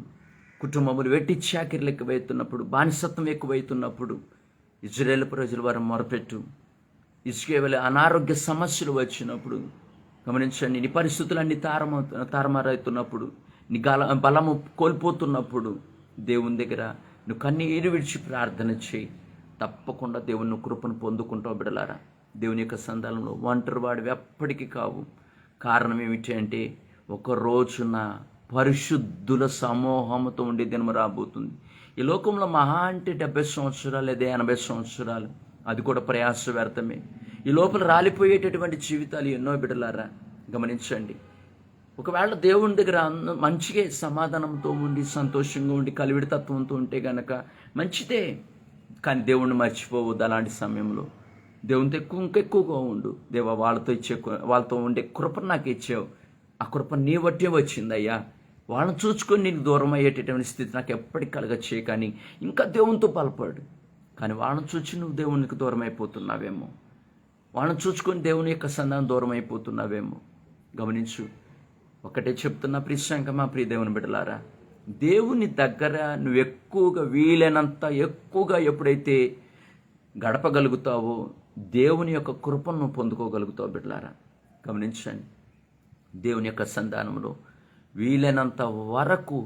కుటుంబములు వెట్టి చాకిరీలు ఎక్కువైతున్నప్పుడు, బానిసత్వం ఎక్కువైతున్నప్పుడు ఇజ్రాయేల్ ప్రజల వారు మొరపెట్టు. ఇస్రాయేలు అనారోగ్య సమస్యలు వచ్చినప్పుడు గమనించండి, నీ పరిస్థితులన్నీ తారుమారవుతున్నప్పుడు, నీ బలము కోల్పోతున్నప్పుడు దేవుని దగ్గర నువ్వు కన్నీరు విడిచి ప్రార్థన చేయి. తప్పకుండా దేవుని కృపను పొందుకుంటావు బిడ్డలారా. దేవుని యొక్క సంతానంలో ఒంటరి వాడివి ఎప్పటికీ కావు. కారణం ఏమిటి అంటే, ఒక రోజున పరిశుద్ధుల సమూహంతో ఉండే దినం రాబోతుంది. ఈ లోకంలో మహా అంటే 70 సంవత్సరాలు లేదా 80 సంవత్సరాలు, అది కూడా ప్రయాస వ్యర్థమే. ఈ లోపల రాలిపోయేటటువంటి జీవితాలు ఎన్నో బిడ్డలారా. గమనించండి, ఒకవేళ దేవుని దగ్గర మంచిగా సమాధానంతో ఉండి, సంతోషంగా ఉండి, కలివిడి తత్వంతో ఉంటే గనక మంచిదే. కానీ దేవుణ్ణి మర్చిపోవద్దు. అలాంటి సమయంలో దేవునితో ఇంకెక్కువగా ఉండు. దేవా, వాళ్ళతో ఉండే కృపను నాకు ఇచ్చావు, ఆ కృప నీ బట్టే వచ్చిందయ్యా. వాళ్ళని చూసుకొని నీకు దూరం అయ్యేటటువంటి స్థితి నాకు ఎప్పటికి కలగ చేయ. కానీ ఇంకా దేవునితో బలపడు. కానీ వాళ్ళని చూసి నువ్వు దేవునికి దూరం అయిపోతున్నావేమో, వాళ్ళని చూసుకొని దేవుని యొక్క సంధానం దూరం అయిపోతున్నావేమో. గమనించు, ఒకటే చెప్తున్నా ప్రియ ప్రియ దేవుని బిడ్డలారా, దేవుని దగ్గర నువ్వు ఎక్కువగా వీలైనంత ఎక్కువగా ఎప్పుడైతే గడపగలుగుతావో దేవుని యొక్క కృపను నువ్వు పొందుకోగలుగుతావు బిడ్డలారా. గమనించండి, దేవుని యొక్క సంధానంలో వీలైనంత వరకు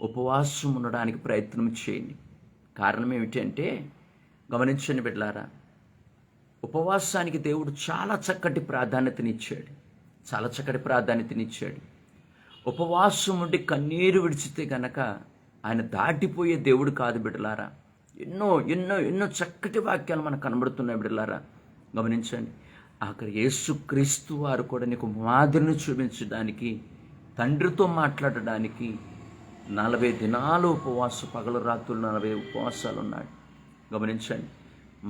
ఉపవాసం ఉండడానికి ప్రయత్నం చేయండి. కారణం ఏమిటి అంటే, గమనించండి బిడ్డలారా, ఉపవాసానికి దేవుడు చాలా చక్కటి ప్రాధాన్యతనిచ్చాడు. ఉపవాసం ఉండి కన్నీరు విడిచితే గనక ఆయన దాటిపోయే దేవుడు కాదు బిడ్డలారా. ఎన్నో ఎన్నో ఎన్నో చక్కటి వాక్యాలు మనకు కనబడుతున్నాయి బిడ్డలారా. గమనించండి, ఆఖరి యేసుక్రీస్తు వారు కూడా నీకు మాదిరిని చూపించడానికి, తండ్రితో మాట్లాడడానికి 40 దినాలు ఉపవాసం, పగలు రాత్రులు 40 ఉపవాసాలు ఉన్నాడు. గమనించండి,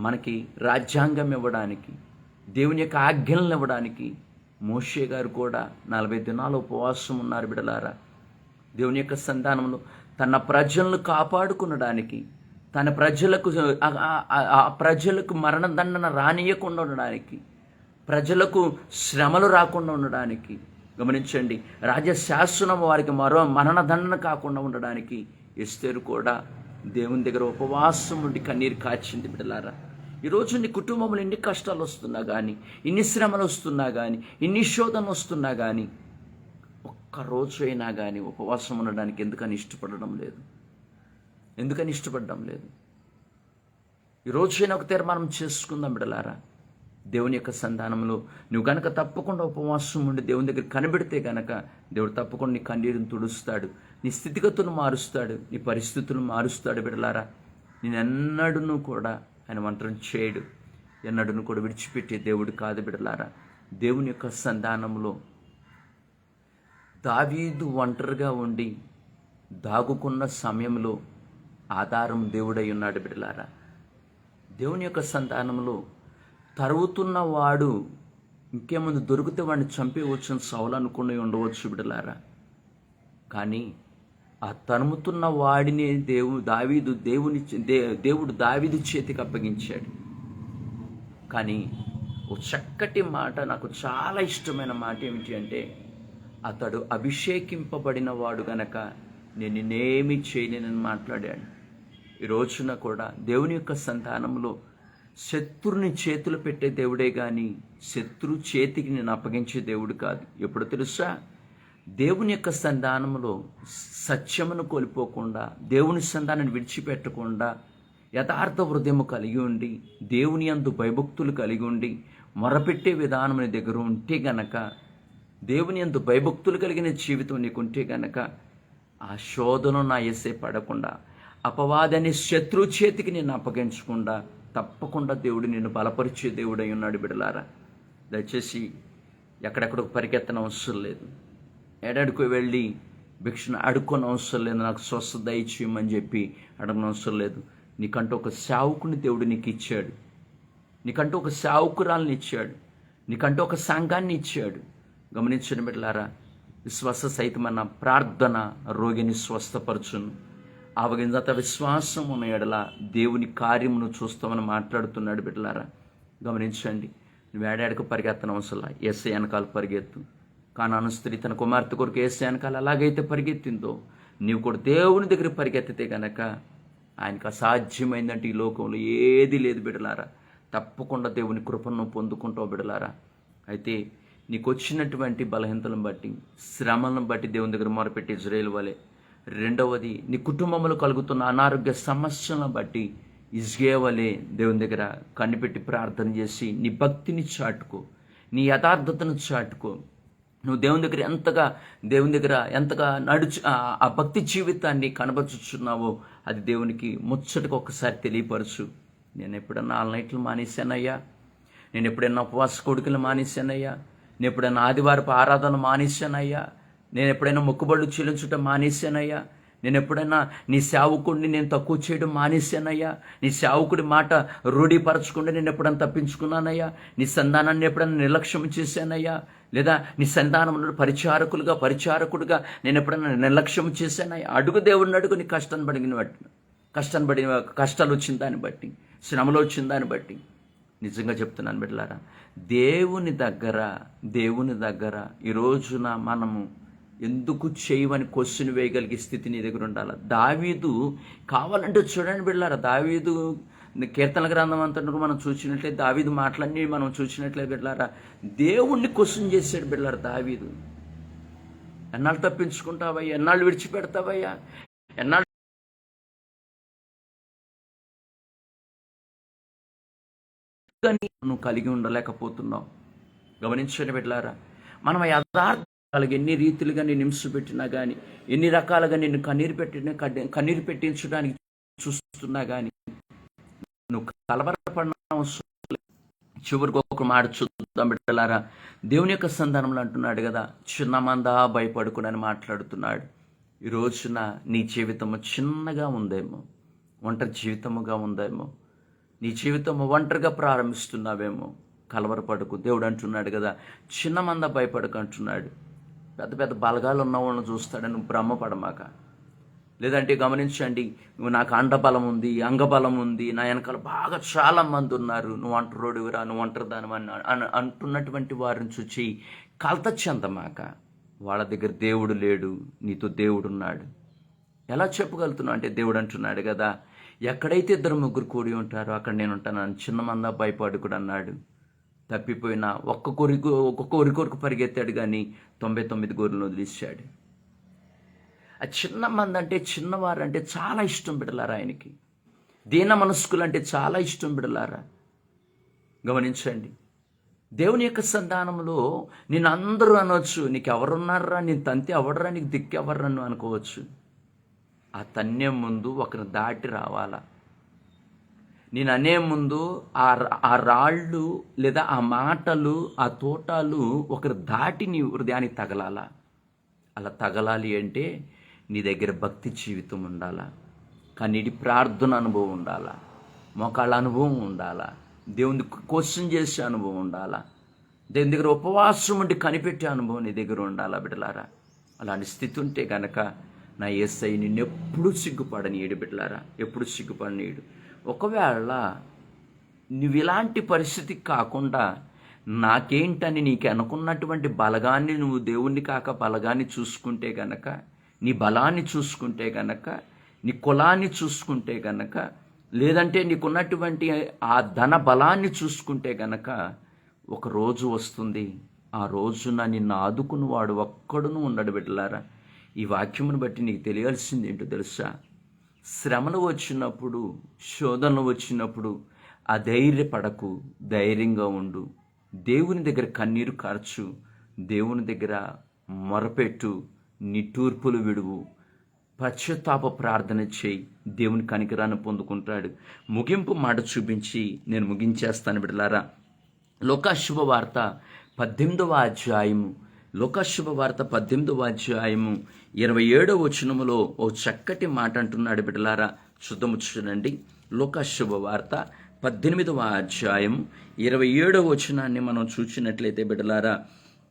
మనకి రాజ్యాంగం ఇవ్వడానికి, దేవుని యొక్క ఆజ్ఞలను ఇవ్వడానికి మోషే గారు కూడా 40 దినాలు ఉపవాసం ఉన్నారు బిడలారా. దేవుని యొక్క సంతానంలో తన ప్రజలను కాపాడుకునడానికి, తన ప్రజలకు మరణదండన రానియకుండా ఉండడానికి, ప్రజలకు శ్రమలు రాకుండా ఉండడానికి, గమనించండి, రాజశాసనం వారికి మరణదండన కాకుండా ఉండడానికి ఎస్తేరు కూడా దేవుని దగ్గర ఉపవాసం ఉండి కన్నీరు కాచింది బిడ్డలారా. ఈరోజు నీ కుటుంబంలో ఎన్ని కష్టాలు వస్తున్నా కానీ, ఇన్ని శ్రమలు వస్తున్నా కానీ, ఇన్ని శోధనలు వస్తున్నా కానీ, ఒక్కరోజు అయినా కానీ ఉపవాసం ఉండడానికి ఎందుకని ఇష్టపడడం లేదు? ఈరోజైనా ఒక తీర్మానం చేసుకుందాం బిడ్డలారా. దేవుని యొక్క సంధానంలో నువ్వు కనుక తప్పకుండా ఉపవాసం ఉండి దేవుని దగ్గర కనిపెడితే కనుక దేవుడు తప్పకుండా నీ కన్నీరుని తుడుస్తాడు, నీ స్థితిగతులను మారుస్తాడు, నీ పరిస్థితులను మారుస్తాడు బిడ్డలారా. నేనెన్నడూ కూడా ఆయన ఒంటరిని చేయడు, ఎన్నడూ కూడా విడిచిపెట్టే దేవుడు కాదు బిడ్డలారా. దేవుని యొక్క సంధానంలో దావీదు ఒంటరిగా ఉండి దాగుకున్న సమయంలో ఆధారం దేవుడై ఉన్నాడు బిడ్డలారా. దేవుని యొక్క సంధానంలో తరుగుతున్న వాడు ఇంకేముందు దొరికితే వాడిని చంపేవచ్చు సౌలు అనుకుని ఉండవచ్చు బిడ్డలారా. కానీ ఆ తరుముతున్న వాడిని దేవుడు దావీదు చేతికి అప్పగించాడు. కానీ ఒక చక్కటి మాట, నాకు చాలా ఇష్టమైన మాట ఏమిటి అంటే, అతడు అభిషేకింపబడిన వాడు గనక నేను నేనేమి చేయలేనని మాట్లాడాడు. ఈ రోజున కూడా దేవుని యొక్క సంతానంలో శత్రుని చేతులు పెట్టే దేవుడే కానీ శత్రు చేతికి నేను అప్పగించే దేవుడు కాదు. ఎప్పుడు తెలుసా? దేవుని యొక్క సంధానంలో సత్యమును కోల్పోకుండా, దేవుని సంధానాన్ని విడిచిపెట్టకుండా, యథార్థ హృదయము కలిగి ఉండి, దేవుని యందు భయభక్తులు కలిగి ఉండి, మొరపెట్టే విధానం నీ దగ్గర ఉంటే గనక, దేవుని యందు భయభక్తులు కలిగిన జీవితం నీకుంటే గనక, ఆ శోధన నా యేసే పడకుండా, అపవాదని శత్రు చేతికి నేను అప్పగించకుండా తప్పకుండా దేవుడు నిన్ను బలపరిచే దేవుడై ఉన్నాడు బిడ్డలారా. దయచేసి ఎక్కడెక్కడికి పరిగెత్తని అవసరం లేదు. ఎడడుకు వెళ్ళి భిక్షను అడుక్కొని అవసరం లేదు. నాకు స్వస్థత దయచేయమని చెప్పి అడగని అవసరం లేదు. నీకంటూ ఒక సేవకుని దేవుడు నీకు ఇచ్చాడు. నీకంటూ ఒక సేవకురాల్ని ఇచ్చాడు. నీకంటూ ఒక సంఘాన్ని ఇచ్చాడు. గమనించిన బిడ్డలారా, విశ్వాస సహితమైన ప్రార్థన రోగిని స్వస్థపరచును. ఆవగింజంత విశ్వాసం ఉన్న ఎడల దేవుని కార్యమును చూస్తామని మాట్లాడుతున్నాడు బిడ్డలారా. గమనించండి, నువ్వు ఏడాడికి పరిగెత్తన అవసరం. యేసయ్య వెనకాల పరిగెత్తు. కానాను స్త్రీ తన కుమార్తె కొరకు యేసయ్య వెనకాల అలాగైతే పరిగెత్తిందో నీవు కూడా దేవుని దగ్గర పరిగెత్తితే గనక ఆయనకు అసాధ్యమైందంటే ఈ లోకంలో ఏది లేదు బిడ్డలారా. తప్పకుండా దేవుని కృపను పొందుకుంటావు బిడ్డలారా. అయితే నీకు వచ్చినటువంటి బలహీనతలను బట్టి, శ్రమలను బట్టి దేవుని దగ్గర మొరపెట్టి ఇజ్రాయేలు వలె. రెండవది, నీ కుటుంబంలో కలుగుతున్న అనారోగ్య సమస్యలను బట్టి ఇజ్రాయేలు వలె దేవుని దగ్గర కనిపెట్టి ప్రార్థన చేసి నీ భక్తిని చాటుకో, నీ యథార్థతను చాటుకో. నువ్వు దేవుని దగ్గర ఎంతగా ఆ భక్తి జీవితాన్ని కనబరుచుచున్నావో అది దేవునికి ముచ్చటకు ఒక్కసారి తెలియపరచు. నేను ఎప్పుడన్నా 4 నైట్లు మానేశానయ్యా, నేను ఎప్పుడైనా ఉపవాస కొడుకులు మానేశానయ్యా, నేను ఎప్పుడైనా ఆదివారపు ఆరాధన మానేశానయ్యా, నేను ఎప్పుడైనా మొక్కుబడులు చెల్లించడం మానేశానయ్యా, నేను ఎప్పుడైనా నీ సేవకుడిని నేను తక్కువ చేయడం మానేశానయ్యా, నీ సేవకుడి మాట రూఢీపరచకుండా నేను ఎప్పుడైనా తప్పించుకున్నానయ్యా, నీ సంధానాన్ని ఎప్పుడైనా నిర్లక్ష్యం చేశానయ్యా, లేదా నీ సంధానంలో పరిచారకుడిగా నేను ఎప్పుడైనా నిర్లక్ష్యం చేశానయ్యా. అడుగు దేవుడిని అడుగు. నీ కష్టాలు వచ్చిన దాన్ని బట్టి, శ్రమలు వచ్చిన దాన్ని బట్టి నిజంగా చెప్తున్నాను బిడ్డలారా, దేవుని దగ్గర ఈ రోజున మనము ఎందుకు చేయవని క్వశ్చన్ వేయగలిగే స్థితి నీ దగ్గర ఉండాలి. దావీదు కావాలంటే చూడండి బిడ్డలారా, దావీదు కీర్తనల గ్రంథం అంతా మనం చూసినట్లయితే, దావీదు మాటలన్నీ మనం చూసినట్లయితే బిడ్డలారా, దేవుణ్ణి క్వశ్చన్ చేశాడు బిడ్డలారా దావీదు. ఎన్నాళ్ళు తప్పించుకుంటావయ్యా, ఎన్నాళ్ళు విడిచిపెడతావయ్యా, ఎన్నాళ్ళు నువ్వు కలిగి ఉండలేకపోతున్నావు. గమనించండి బిడ్డలారా, మనం యథార్థాలుగా ఎన్ని రీతిలుగా నేను హింస పెట్టినా కానీ, ఎన్ని రకాలుగా నిన్ను కన్నీరు పెట్టించడానికి చూస్తున్నా కానీ నువ్వు కలవరపడిన చివరికి ఒక మాట చూద్దాం బిడ్డలారా. దేవుని యొక్క సంధానంలో అంటున్నాడు కదా, చిన్న మంద భయపడుకునని మాట్లాడుతున్నాడు. ఈ రోజున నీ జీవితము చిన్నగా ఉందేమో, ఒంటరి జీవితముగా ఉందేమో, నీ జీవితము ఒంటరిగా ప్రారంభిస్తున్నావేమో, కలవరపడకు. దేవుడు అంటున్నాడు కదా, చిన్న మంద భయపడకు అంటున్నాడు. పెద్ద పెద్ద బలగాలు ఉన్న వాళ్ళని చూస్తాడని నువ్వు భ్రమపడమాక. లేదంటే గమనించండి, నాకు అండబలం ఉంది, అంగబలం ఉంది, నా వెనకాల బాగా చాలా మంది ఉన్నారు, నువ్వు ఒంటరోడివిరా, నువ్వు ఒంటరిదానివని అంటున్నటువంటి వారిని చూచి కలత చెందమాక. వాళ్ళ దగ్గర దేవుడు లేడు, నీతో దేవుడు ఉన్నాడు. ఎలా చెప్పగలుగుతున్నావు అంటే, దేవుడు అంటున్నాడు కదా, ఎక్కడైతే 2-3 కూడి ఉంటారో అక్కడ నేను ఉంటాను. చిన్న మంద భయపడుకుడు అన్నాడు. తప్పిపోయినా ఒక్కొక్క కొరకు పరిగెత్తాడు కానీ 99 గొర్రెలను వదిలేశాడు. ఆ చిన్న మంది అంటే, చిన్నవారంటే చాలా ఇష్టం బిడలారా ఆయనకి. దీన మనస్కులు అంటే చాలా ఇష్టం బిడలారా. గమనించండి, దేవుని యొక్క సంధానంలో నేను అందరూ అనవచ్చు, నీకు ఎవరున్నారా, నేను తంతి ఎవడరా, నీకు దిక్కు ఎవర్రా నువ్వు అనుకోవచ్చు. ఆ తన్యం ముందు ఒకరు దాటి రావాలా. నేను అనే ముందు ఆ రాళ్ళు లేదా ఆ మాటలు, ఆ తోటాలు ఒకరు దాటి నీ హృదయానికి తగలాలా. అలా తగలాలి అంటే నీ దగ్గర భక్తి జీవితం ఉండాలా, కన్నీటి ప్రార్థన అనుభవం ఉండాలా, మోకాళ్ళ అనుభవం ఉండాలా, దేవుని క్వశ్చన్ చేసే అనుభవం ఉండాలా, దేవుని దగ్గర ఉపవాసం ఉండి కనిపెట్టే అనుభవం నీ దగ్గర ఉండాలా బిడ్డలారా. అలాంటి స్థితి ఉంటే కనుక నా యేసయ్య నిన్నెప్పుడు సిగ్గుపడనీయుడు బిడ్డలారా, ఎప్పుడు సిగ్గుపడనీయుడు. ఒకవేళ నువ్వు ఇలాంటి పరిస్థితికి కాకుండా నాకేంటని నీకు అనుకున్నటువంటి బలగాన్ని నువ్వు దేవుణ్ణి కాక బలగాన్ని చూసుకుంటే గనక, నీ బలాన్ని చూసుకుంటే గనక, నీ కులాన్ని చూసుకుంటే గనక, లేదంటే నీకున్నటువంటి ఆ ధన బలాన్ని చూసుకుంటే గనక, ఒక రోజు వస్తుంది, ఆ రోజున నిన్ను ఆదుకుని వాడు ఒక్కడును ఉండడు బిడ్డలారా. ఈ వాక్యమును బట్టి నీకు తెలియాల్సింది ఏంటో తెలుసా? శ్రమలు వచ్చినప్పుడు, శోధనలు వచ్చినప్పుడు అధైర్యపడకు, ధైర్యంగా ఉండు. దేవుని దగ్గర కన్నీరు కార్చు, దేవుని దగ్గర మొరపెట్టు, నిట్టూర్పులు విడువు, పశ్చాత్తాప ప్రార్థన చేయి. దేవుని కనికరాన్ని పొందుకుంటాడు. ముగింపు మాట చూపించి నేను ముగించేస్తాను బిడ్డలారా. లూకా శుభవార్త 18వ అధ్యాయము, లూకా శుభవార్త 18వ అధ్యాయము 27వ వచనములో ఓ చక్కటి మాట అంటున్నాడు బిడ్డలారా. చూడండి. లూకా శుభవార్త 18వ అధ్యాయం 27వ వచనాన్ని మనం చూసినట్లయితే బిడ్డలారా,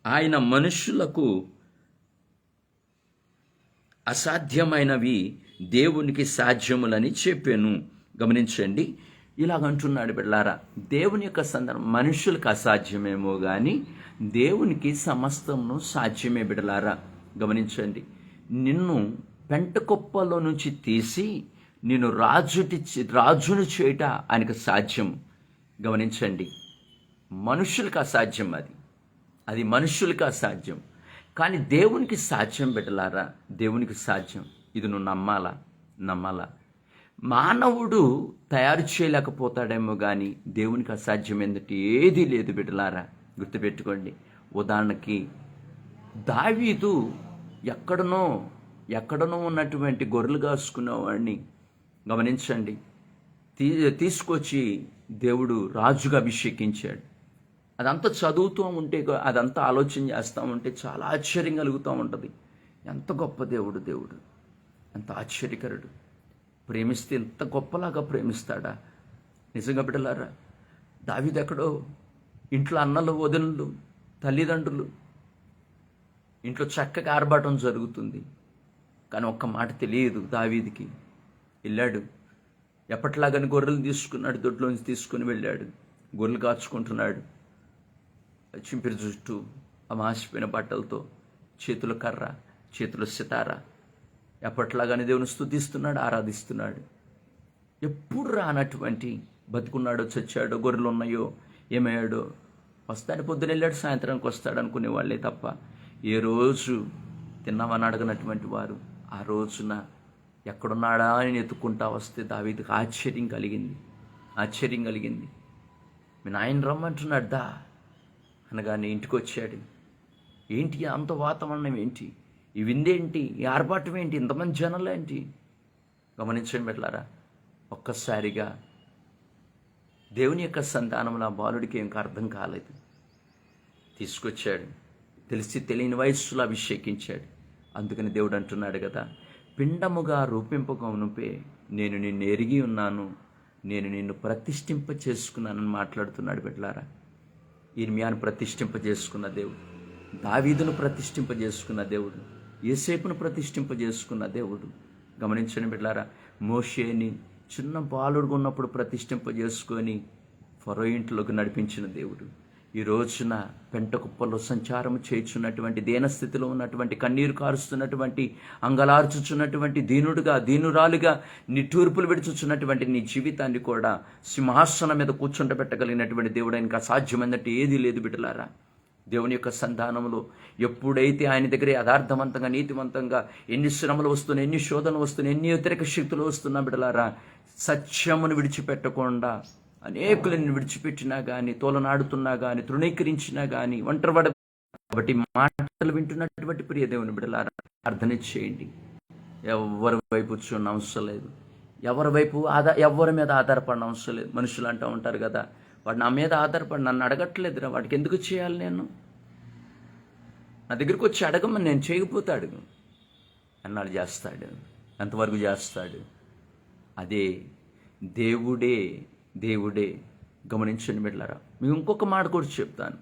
ఆయన మనుషులకు అసాధ్యమైనవి దేవునికి సాధ్యములని చెప్పాను. గమనించండి, ఇలాగంటున్నాడు బిడ్డలారా. దేవుని యొక్క సందర్భం మనుషులకు అసాధ్యమేమో కానీ దేవునికి సమస్తమును సాధ్యమే బిడ్డలారా. గమనించండి, నిన్ను పెంటకుప్పలో నుంచి తీసి నేను రాజును చేయట ఆయనకు సాధ్యం. గమనించండి, మనుషులకు అసాధ్యం, అది మనుషులకు అసాధ్యం, కానీ దేవునికి సాధ్యం బిడ్డలారా. దేవునికి సాధ్యం. ఇది నువ్వు నమ్మాలా. మానవుడు తయారు చేయలేకపోతాడేమో కానీ దేవునికి అసాధ్యం ఎందుకు ఏదీ లేదు బిడ్డలారా. గుర్తుపెట్టుకోండి. ఉదాహరణకి దావీదు ఎక్కడనో ఉన్నటువంటి గొర్రెలు కాసుకునేవాడిని గమనించండి తీసుకొచ్చి దేవుడు రాజుగా అభిషేకించాడు. అదంతా చదువుతూ ఉంటే, అదంతా ఆలోచన చేస్తూ ఉంటే చాలా ఆశ్చర్యం కలుగుతూ ఉంటుంది. ఎంత గొప్ప దేవుడు, ఎంత ఆశ్చర్యకరుడు. ప్రేమిస్తే ఎంత గొప్పలాగా ప్రేమిస్తాడా నిజంగా బిడ్డలారా. దావీదు ఎక్కడో ఇంట్లో అన్నలు, వదినలు, తల్లిదండ్రులు, ఇంట్లో చక్కగా ఆర్భాటం జరుగుతుంది. కానీ ఒక్క మాట తెలియదు దావీదుకి. వెళ్ళాడు, ఎప్పట్లాగని గొర్రెలు తీసుకున్నాడు, దొడ్లోంచి తీసుకుని వెళ్ళాడు. గొర్రెలు కాచుకుంటున్నాడు. చింపిరి జుట్టు, ఆ మాసిపోయిన బట్టలతో, చేతుల కర్ర, చేతుల సితార, ఎప్పట్లాగానే దేవుని స్తుతిస్తున్నాడు, ఆరాధిస్తున్నాడు. ఎప్పుడు రానటువంటి బతుకున్నాడో చచ్చాడో, గొర్రెలు ఉన్నాయో ఏమయ్యాడో, వస్తాడు పొద్దున వెళ్ళాడు, సాయంత్రానికి వస్తాడు అనుకునే వాళ్ళే తప్ప ఏ రోజు తిన్నామని అడగనటువంటి వారు ఆ రోజున ఎక్కడున్నాడా అని ఎత్తుకుంటా వస్తే దావీదుకు ఆశ్చర్యం కలిగింది. మీ నాయన రమ్మంటున్నాడు దా అనగానే ఇంటికి వచ్చాడు. ఏంటి అంత వాతావరణం ఏంటి, ఈ విందేంటి, ఈ ఆర్భాటం ఏంటి, ఇంతమంది జనాలు ఏంటి? గమనించండి బిడ్డలారా. ఒక్కసారిగా దేవుని యొక్క సంతానంలో ఆ బాలుడికి ఇంకా అర్థం కాలేదు. తీసుకొచ్చాడు, తెలిసి తెలియని వయస్సులో అభిషేకించాడు. అందుకని దేవుడు అంటున్నాడు కదా, పిండముగా రూపింపకమునుపే నేను నిన్ను ఎరిగి ఉన్నాను, నేను నిన్ను ప్రతిష్ఠింప చేసుకున్నానని మాట్లాడుతున్నాడు బిడ్డలారా. ఇర్మియాను ప్రతిష్ఠింప చేసుకున్న దేవుడు, దావీదును ప్రతిష్ఠింప చేసుకున్న దేవుడు, యోసేపును ప్రతిష్ఠింప చేసుకున్న దేవుడు. గమనించండి బిడ్డలారా. మోషేని చిన్న బాలుడుగా ఉన్నప్పుడు ప్రతిష్ఠింప చేసుకొని ఫరో ఇంట్లోకి నడిపించిన దేవుడు ఈ రోజున పెంటకుప్పలో సంచారం చేయుచున్నటువంటి, దీనస్థితిలో ఉన్నటువంటి, కన్నీరు కారుస్తున్నటువంటి, అంగలార్చుచున్నటువంటి, దీనురాలుగా నిట్టూర్పులు విడుచుచున్నటువంటి నీ జీవితాన్ని కూడా సింహాసనం మీద కూర్చుంటబెట్టగలిగినటువంటి దేవుడు. ఆయనకు అసాధ్యమైనట్టు ఏదీ లేదు బిడ్డలారా. దేవుని యొక్క సంతానంలో ఎప్పుడైతే ఆయన దగ్గర యథార్థవంతంగా, నీతివంతంగా ఎన్ని శ్రమలు వస్తున్నాయి, ఎన్ని శోధనలు వస్తున్నాయి, ఎన్ని వ్యతిరేక శక్తులు వస్తున్నా బిడ్డలారా, సత్యమును విడిచిపెట్టకుండా అనేకులను విడిచిపెట్టినా కానీ, తోలనాడుతున్నా కానీ, తృణీకరించినా కానీ, ఒంటరివాడ. కాబట్టి మాటలు వింటున్నటువంటి ప్రియ దేవుని బిడ్డలారా, ప్రార్థన చేయండి. ఎవరి వైపు చూడడం అవసరం లేదు, ఎవరి మీద ఆధారపడిన అవసరం లేదు. మనుషులు అంటూ ఉంటారు కదా, వాడు నా మీద ఆధారపడి నన్ను అడగట్లేదురా, వాడికి ఎందుకు చేయాలి, నేను నా దగ్గరికి వచ్చి అడగమని నేను చేయకపోతాడు అన్నాడు. చేస్తాడు. ఎంతవరకు చేస్తాడు? అదే దేవుడే. గమనించండి బిడ్డలారా. మీకు ఇంకొక మాట కూడా చెప్తాను.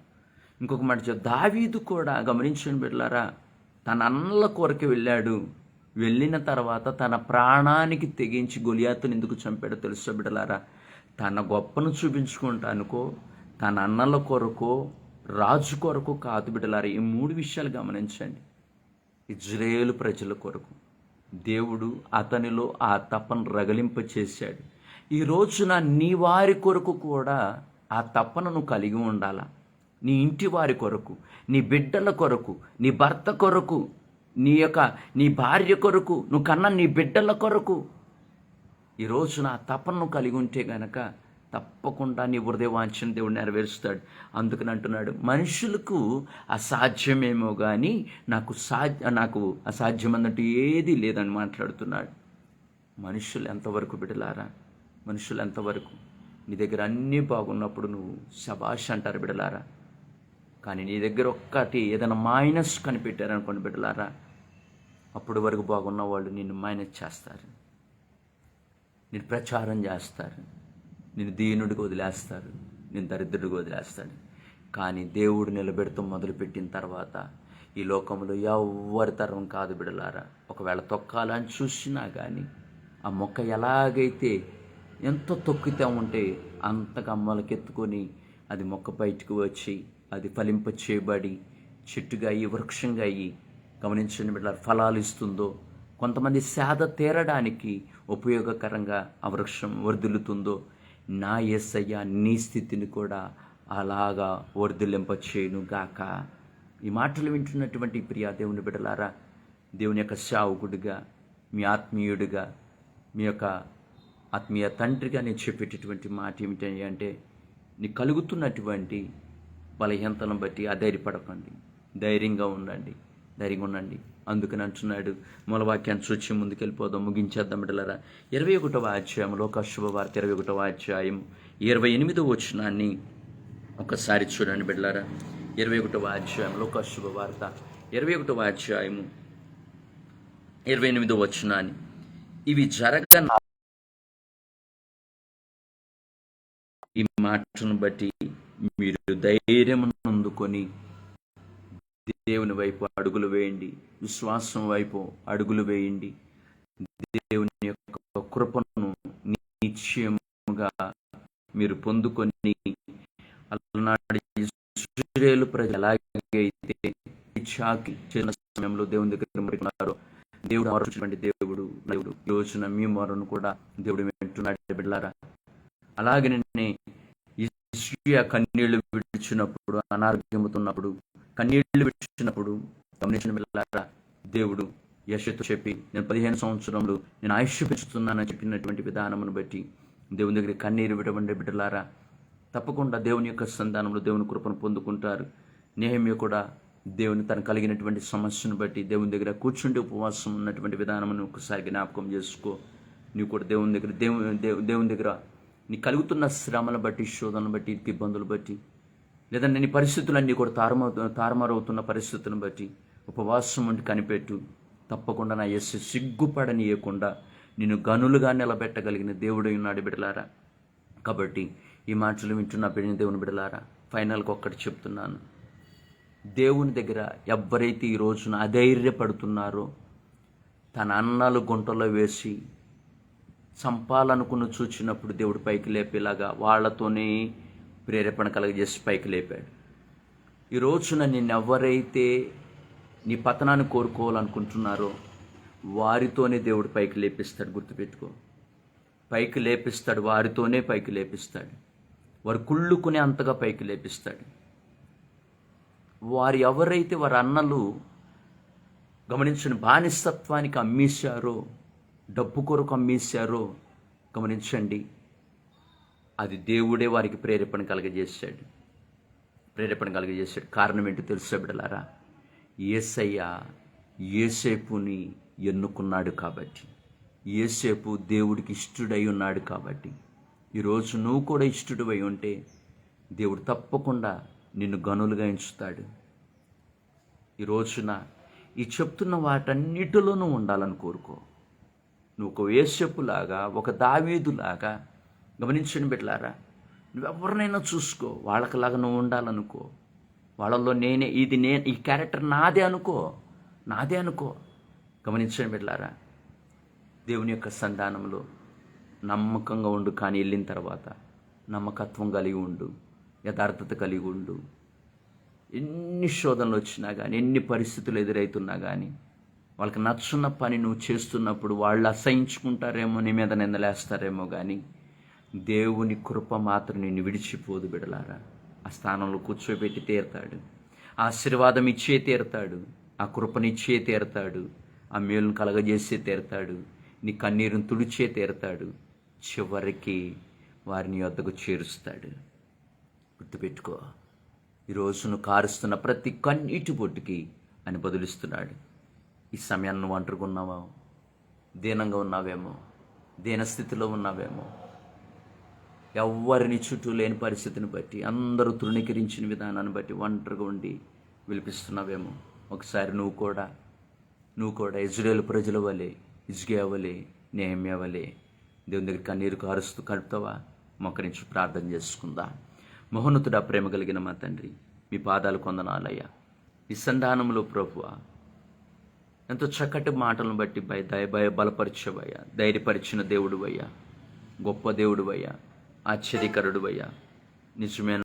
దావీదు కూడా గమనించండి బిడ్డలారా, తన అన్నల కొరకు వెళ్ళాడు. వెళ్ళిన తర్వాత తన ప్రాణానికి తెగించి గొలియాతుని ఎందుకు చంపాడో తెలుసా బిడ్డలారా? తన గొప్పను చూపించుకుంటానుకో, తన అన్నల కొరకు, రాజు కొరకు కాదు బిడ్డలారా. ఈ 3 విషయాలు గమనించండి. ఇజ్రాయేలు ప్రజల కొరకు దేవుడు అతనిలో ఆ తపన రగిలింప చేశాడు. ఈ రోజున నీ వారి కొరకు కూడా ఆ తపనను కలిగి ఉండాలా. నీ ఇంటి వారి కొరకు, నీ బిడ్డల కొరకు, నీ భర్త కొరకు, నీ భార్య కొరకు, నువ్వు కన్నా నీ బిడ్డల కొరకు ఈ రోజున ఆ తపనను కలిగి ఉంటే గనక తప్పకుండా నీ హృదయవాంఛన దేవుడు నెరవేరుస్తాడు. అందుకని అంటున్నాడు, మనుషులకు అసాధ్యమేమో కానీ నాకు అసాధ్యం అన్నట్టు ఏదీ లేదని మాట్లాడుతున్నాడు. మనుషులు ఎంతవరకు బిడ్డలారా? మనుషులు ఎంతవరకు? నీ దగ్గర అన్నీ బాగున్నప్పుడు నువ్వు శబాష్ అంటారు బిడ్డలారా. కానీ నీ దగ్గర ఒక్కటి ఏదైనా మైనస్ కనిపెట్టారనుకోండి బిడ్డలారా, అప్పటి వరకు బాగున్న వాళ్ళు నిన్ను మైనస్ చేస్తారు, నేను ప్రచారం చేస్తారు, నేను దీనుడికి వదిలేస్తారు, నేను దరిద్రుడికి వదిలేస్తాడు. కానీ దేవుడు నిలబెడుతూ మొదలుపెట్టిన తర్వాత ఈ లోకంలో ఎవ్వరి తరం కాదు బిడలారా. ఒకవేళ తొక్కాలని చూసినా కానీ ఆ మొక్క ఎలాగైతే ఎంత తొక్కితే ఉంటే అంతగా మొలకెత్తుకొని అది మొక్క బయటకు వచ్చి అది ఫలింప చేయబడి చెట్టుగా అయ్యి వృక్షంగా అయ్యి, గమనించండి బిడ్డలారా, ఫలాలు ఇస్తుందో, కొంతమంది సేద తీరడానికి ఉపయోగకరంగా ఆ వృక్షం వర్ధిల్లుతుందో, నా యేసయ్య నీ స్థితిని కూడా అలాగా వర్ధిల్లింప చేయను గాక. ఈ మాటలు వింటున్నటువంటి ప్రియా దేవుని బిడ్డలారా, దేవుని యొక్క సేవకుడిగా, మీ ఆత్మీయుడిగా, మీ యొక్క ఆత్మీయ తండ్రిగా నేను చెప్పేటటువంటి మాట ఏమిటి అంటే, నీకు కలుగుతున్నటువంటి బలహీనతలను బట్టి అధైర్యపడకండి, ధైర్యంగా ఉండండి. అందుకని అంటున్నాడు. మూలవాక్యాన్ని చూచి ముందుకెళ్ళిపోదాం, ముగించేద్దాం బిడ్డలారా. 21వ అధ్యాయం, లోకశుభవార్త 21వ అధ్యాయం 28వ వచనాన్ని ఒకసారి చూడండి బిడ్డలారా. 21వ అధ్యాయం, లోకశుభవార్త 21వ అధ్యాయము 28వ వచనాన్ని, ఇవి జరగన ఈ మాటను బట్టి మీరు ధైర్యం అందుకొని దేవుని వైపు అడుగులు వేయండి, విశ్వాసం వైపు అడుగులు వేయండి. దేవుని యొక్క కృపను నిశ్చయముగా మీరు పొందుకొని, అలనాడు ఇశ్రాయేలు ప్రజలు ఎలాగైతే ఇచ్చాకి చిన్న సమయంలో దేవుని దగ్గర మొరకున్నారో, దేవుడు మొరచినటువంటి దేవుడు ఈ రోజున మీ మొరను కూడా దేవుడు వింటున్నాడు బిడ్డలారా. అలాగనే ఇశ్రాయేలు కన్నీళ్లు విడిచినప్పుడు, అనారోగ్యముతున్నప్పుడు కన్నీళ్లు విడిచినప్పుడు, గమనించిన బిడ్డలారా, దేవుడు యెషయాతో చెప్పి, నేను 15 సంవత్సరములు నేను ఆయుష్ పెంచుతున్నానని చెప్పినటువంటి విధానమును బట్టి దేవుని దగ్గర కన్నీరు విడవండి బిడ్డలారా. తప్పకుండా దేవుని యొక్క సంధానంలో దేవుని కృపను పొందుకుంటారు. నెహెమ్యా కూడా దేవుని తను కలిగినటువంటి సమస్యను బట్టి దేవుని దగ్గర కూర్చుండి ఉపవాసం ఉన్నటువంటి విధానమును ఒకసారి జ్ఞాపకం చేసుకో. నీవు కూడా దేవుని దగ్గర నీ కలుగుతున్న శ్రమను బట్టి, శోధనను బట్టి, ఇబ్బందులు బట్టి, లేదంటే నీ పరిస్థితులన్నీ కూడా తారుమారవుతున్న పరిస్థితులను బట్టి ఉపవాసం ఉండి కనిపెట్టు. తప్పకుండా నా యేసు సిగ్గుపడనీయకుండా నిన్ను గనులుగా నిలబెట్టగలిగిన దేవుడై ఉన్నాడు బిడ్డలారా. కాబట్టి ఈ మాటలు వింటున్న దేవుని బిడ్డలారా, ఫైనల్గా ఒక్కటి చెప్తున్నాను. దేవుని దగ్గర ఎవరైతే ఈ రోజున అధైర్యపడుతున్నారో, తన అన్నాలు గుంటలో వేసి చంపాలనుకుని చూచినప్పుడు దేవుడు పైకి లేపేలాగా వాళ్ళతోనే ప్రేరేపణ కలగజేసి పైకి లేపాడు. ఈ రోజున నిన్నెవరైతే నీ పతనాన్ని కోరుకోవాలనుకుంటున్నారో వారితోనే దేవుడు పైకి లేపిస్తాడు. గుర్తుపెట్టుకో, పైకి లేపిస్తాడు, వారితోనే పైకి లేపిస్తాడు. వారు కుళ్ళుకునే అంతగా పైకి లేపిస్తాడు. వారు ఎవరైతే వారి అన్నలు గమనించండి బానిసత్వానికి అమ్మేశారో, డబ్బు కొరకు అమ్మేశారో, గమనించండి, అది దేవుడే వారికి ప్రేరేపణ కలగజేశాడు. కారణం ఏంటో తెలుసా బిడ్డలారా? యేసయ్య యోసేపుని ఎన్నుకున్నాడు కాబట్టి, యోసేపు దేవుడికి ఇష్టడై ఉన్నాడు కాబట్టి, ఈరోజు నువ్వు కూడా ఇష్టడువై ఉంటే దేవుడు తప్పకుండా నిన్ను గనులుగా ఎంచుతాడు. ఈ రోజున ఈ చెప్తున్న వాటన్నిటిలోనూ ఉండాలని కోరుకో. నువ్వు ఒక యోసేపులాగా, ఒక దావీదులాగా, గమనించండి బిడ్డలారా, నువ్వెవరినైనా చూసుకో, వాళ్ళకలాగా నువ్వు ఉండాలనుకో. వాళ్ళల్లో ఈ క్యారెక్టర్ నాదే అనుకో. గమనించండి బిడ్డలారా, దేవుని యొక్క సంధానంలో నమ్మకంగా ఉండు. కానీ వెళ్ళిన తర్వాత నమ్మకత్వం కలిగి ఉండు, యథార్థత కలిగి ఉండు. ఎన్ని శోధనలు వచ్చినా కానీ, ఎన్ని పరిస్థితులు ఎదురవుతున్నా కానీ, వాళ్ళకి నచ్చున్న పని నువ్వు చేస్తున్నప్పుడు వాళ్ళు అసహించుకుంటారేమో, నీ మీద నిందలేస్తారేమో, కానీ దేవుని కృప మాత్రం నిన్ను విడిచిపోదు బిడలారా. ఆ స్థానంలో కూర్చోబెట్టి తీరుతాడు, ఆశీర్వాదం ఇచ్చే తీరుతాడు, ఆ కృపనిచ్చే తీరుతాడు, ఆ మేలును కలగజేసే తీరుతాడు, నీ కన్నీరును తుడిచే తీరుతాడు, చివరికి వారిని వద్దకు చేరుస్తాడు. గుర్తుపెట్టుకో, ఈరోజు నువ్వు కారుస్తున్న ప్రతి కన్నీటి బొట్టుకి అని బదులిస్తున్నాడు. ఈ సమయాన్ని నువ్వు ఒంటరిగా ఉన్నావో, దీనంగా ఉన్నావేమో, దీనస్థితిలో ఉన్నావేమో, ఎవరిని చుట్టూ లేని పరిస్థితిని బట్టి, అందరూ తృణీకరించిన విధానాన్ని బట్టి ఒంటరిగా ఉండి విలిపిస్తున్నావేమో. ఒకసారి నువ్వు కూడా ఇజ్రాయేలు ప్రజల వలె, హిజ్కియా వలె, నెహెమ్యా వలె దేవుని దగ్గర కన్నీరు కారుస్తూ కడుపుతావా? మొక్కరించి ప్రార్థన చేసుకుందా. మహోన్నతుడా, ప్రేమ కలిగిన మా తండ్రి, మీ పాదాలు కొందనాలయ్యా. ఈ సంధానంలో ప్రభువా ఎంతో చక్కటి మాటలను బట్టి బలపరిచవయ్యా, ధైర్యపరిచిన దేవుడు అయ్యా, గొప్ప దేవుడు అయ్యా, ఆశ్చర్యకరుడు అయ్యా, నిజమైన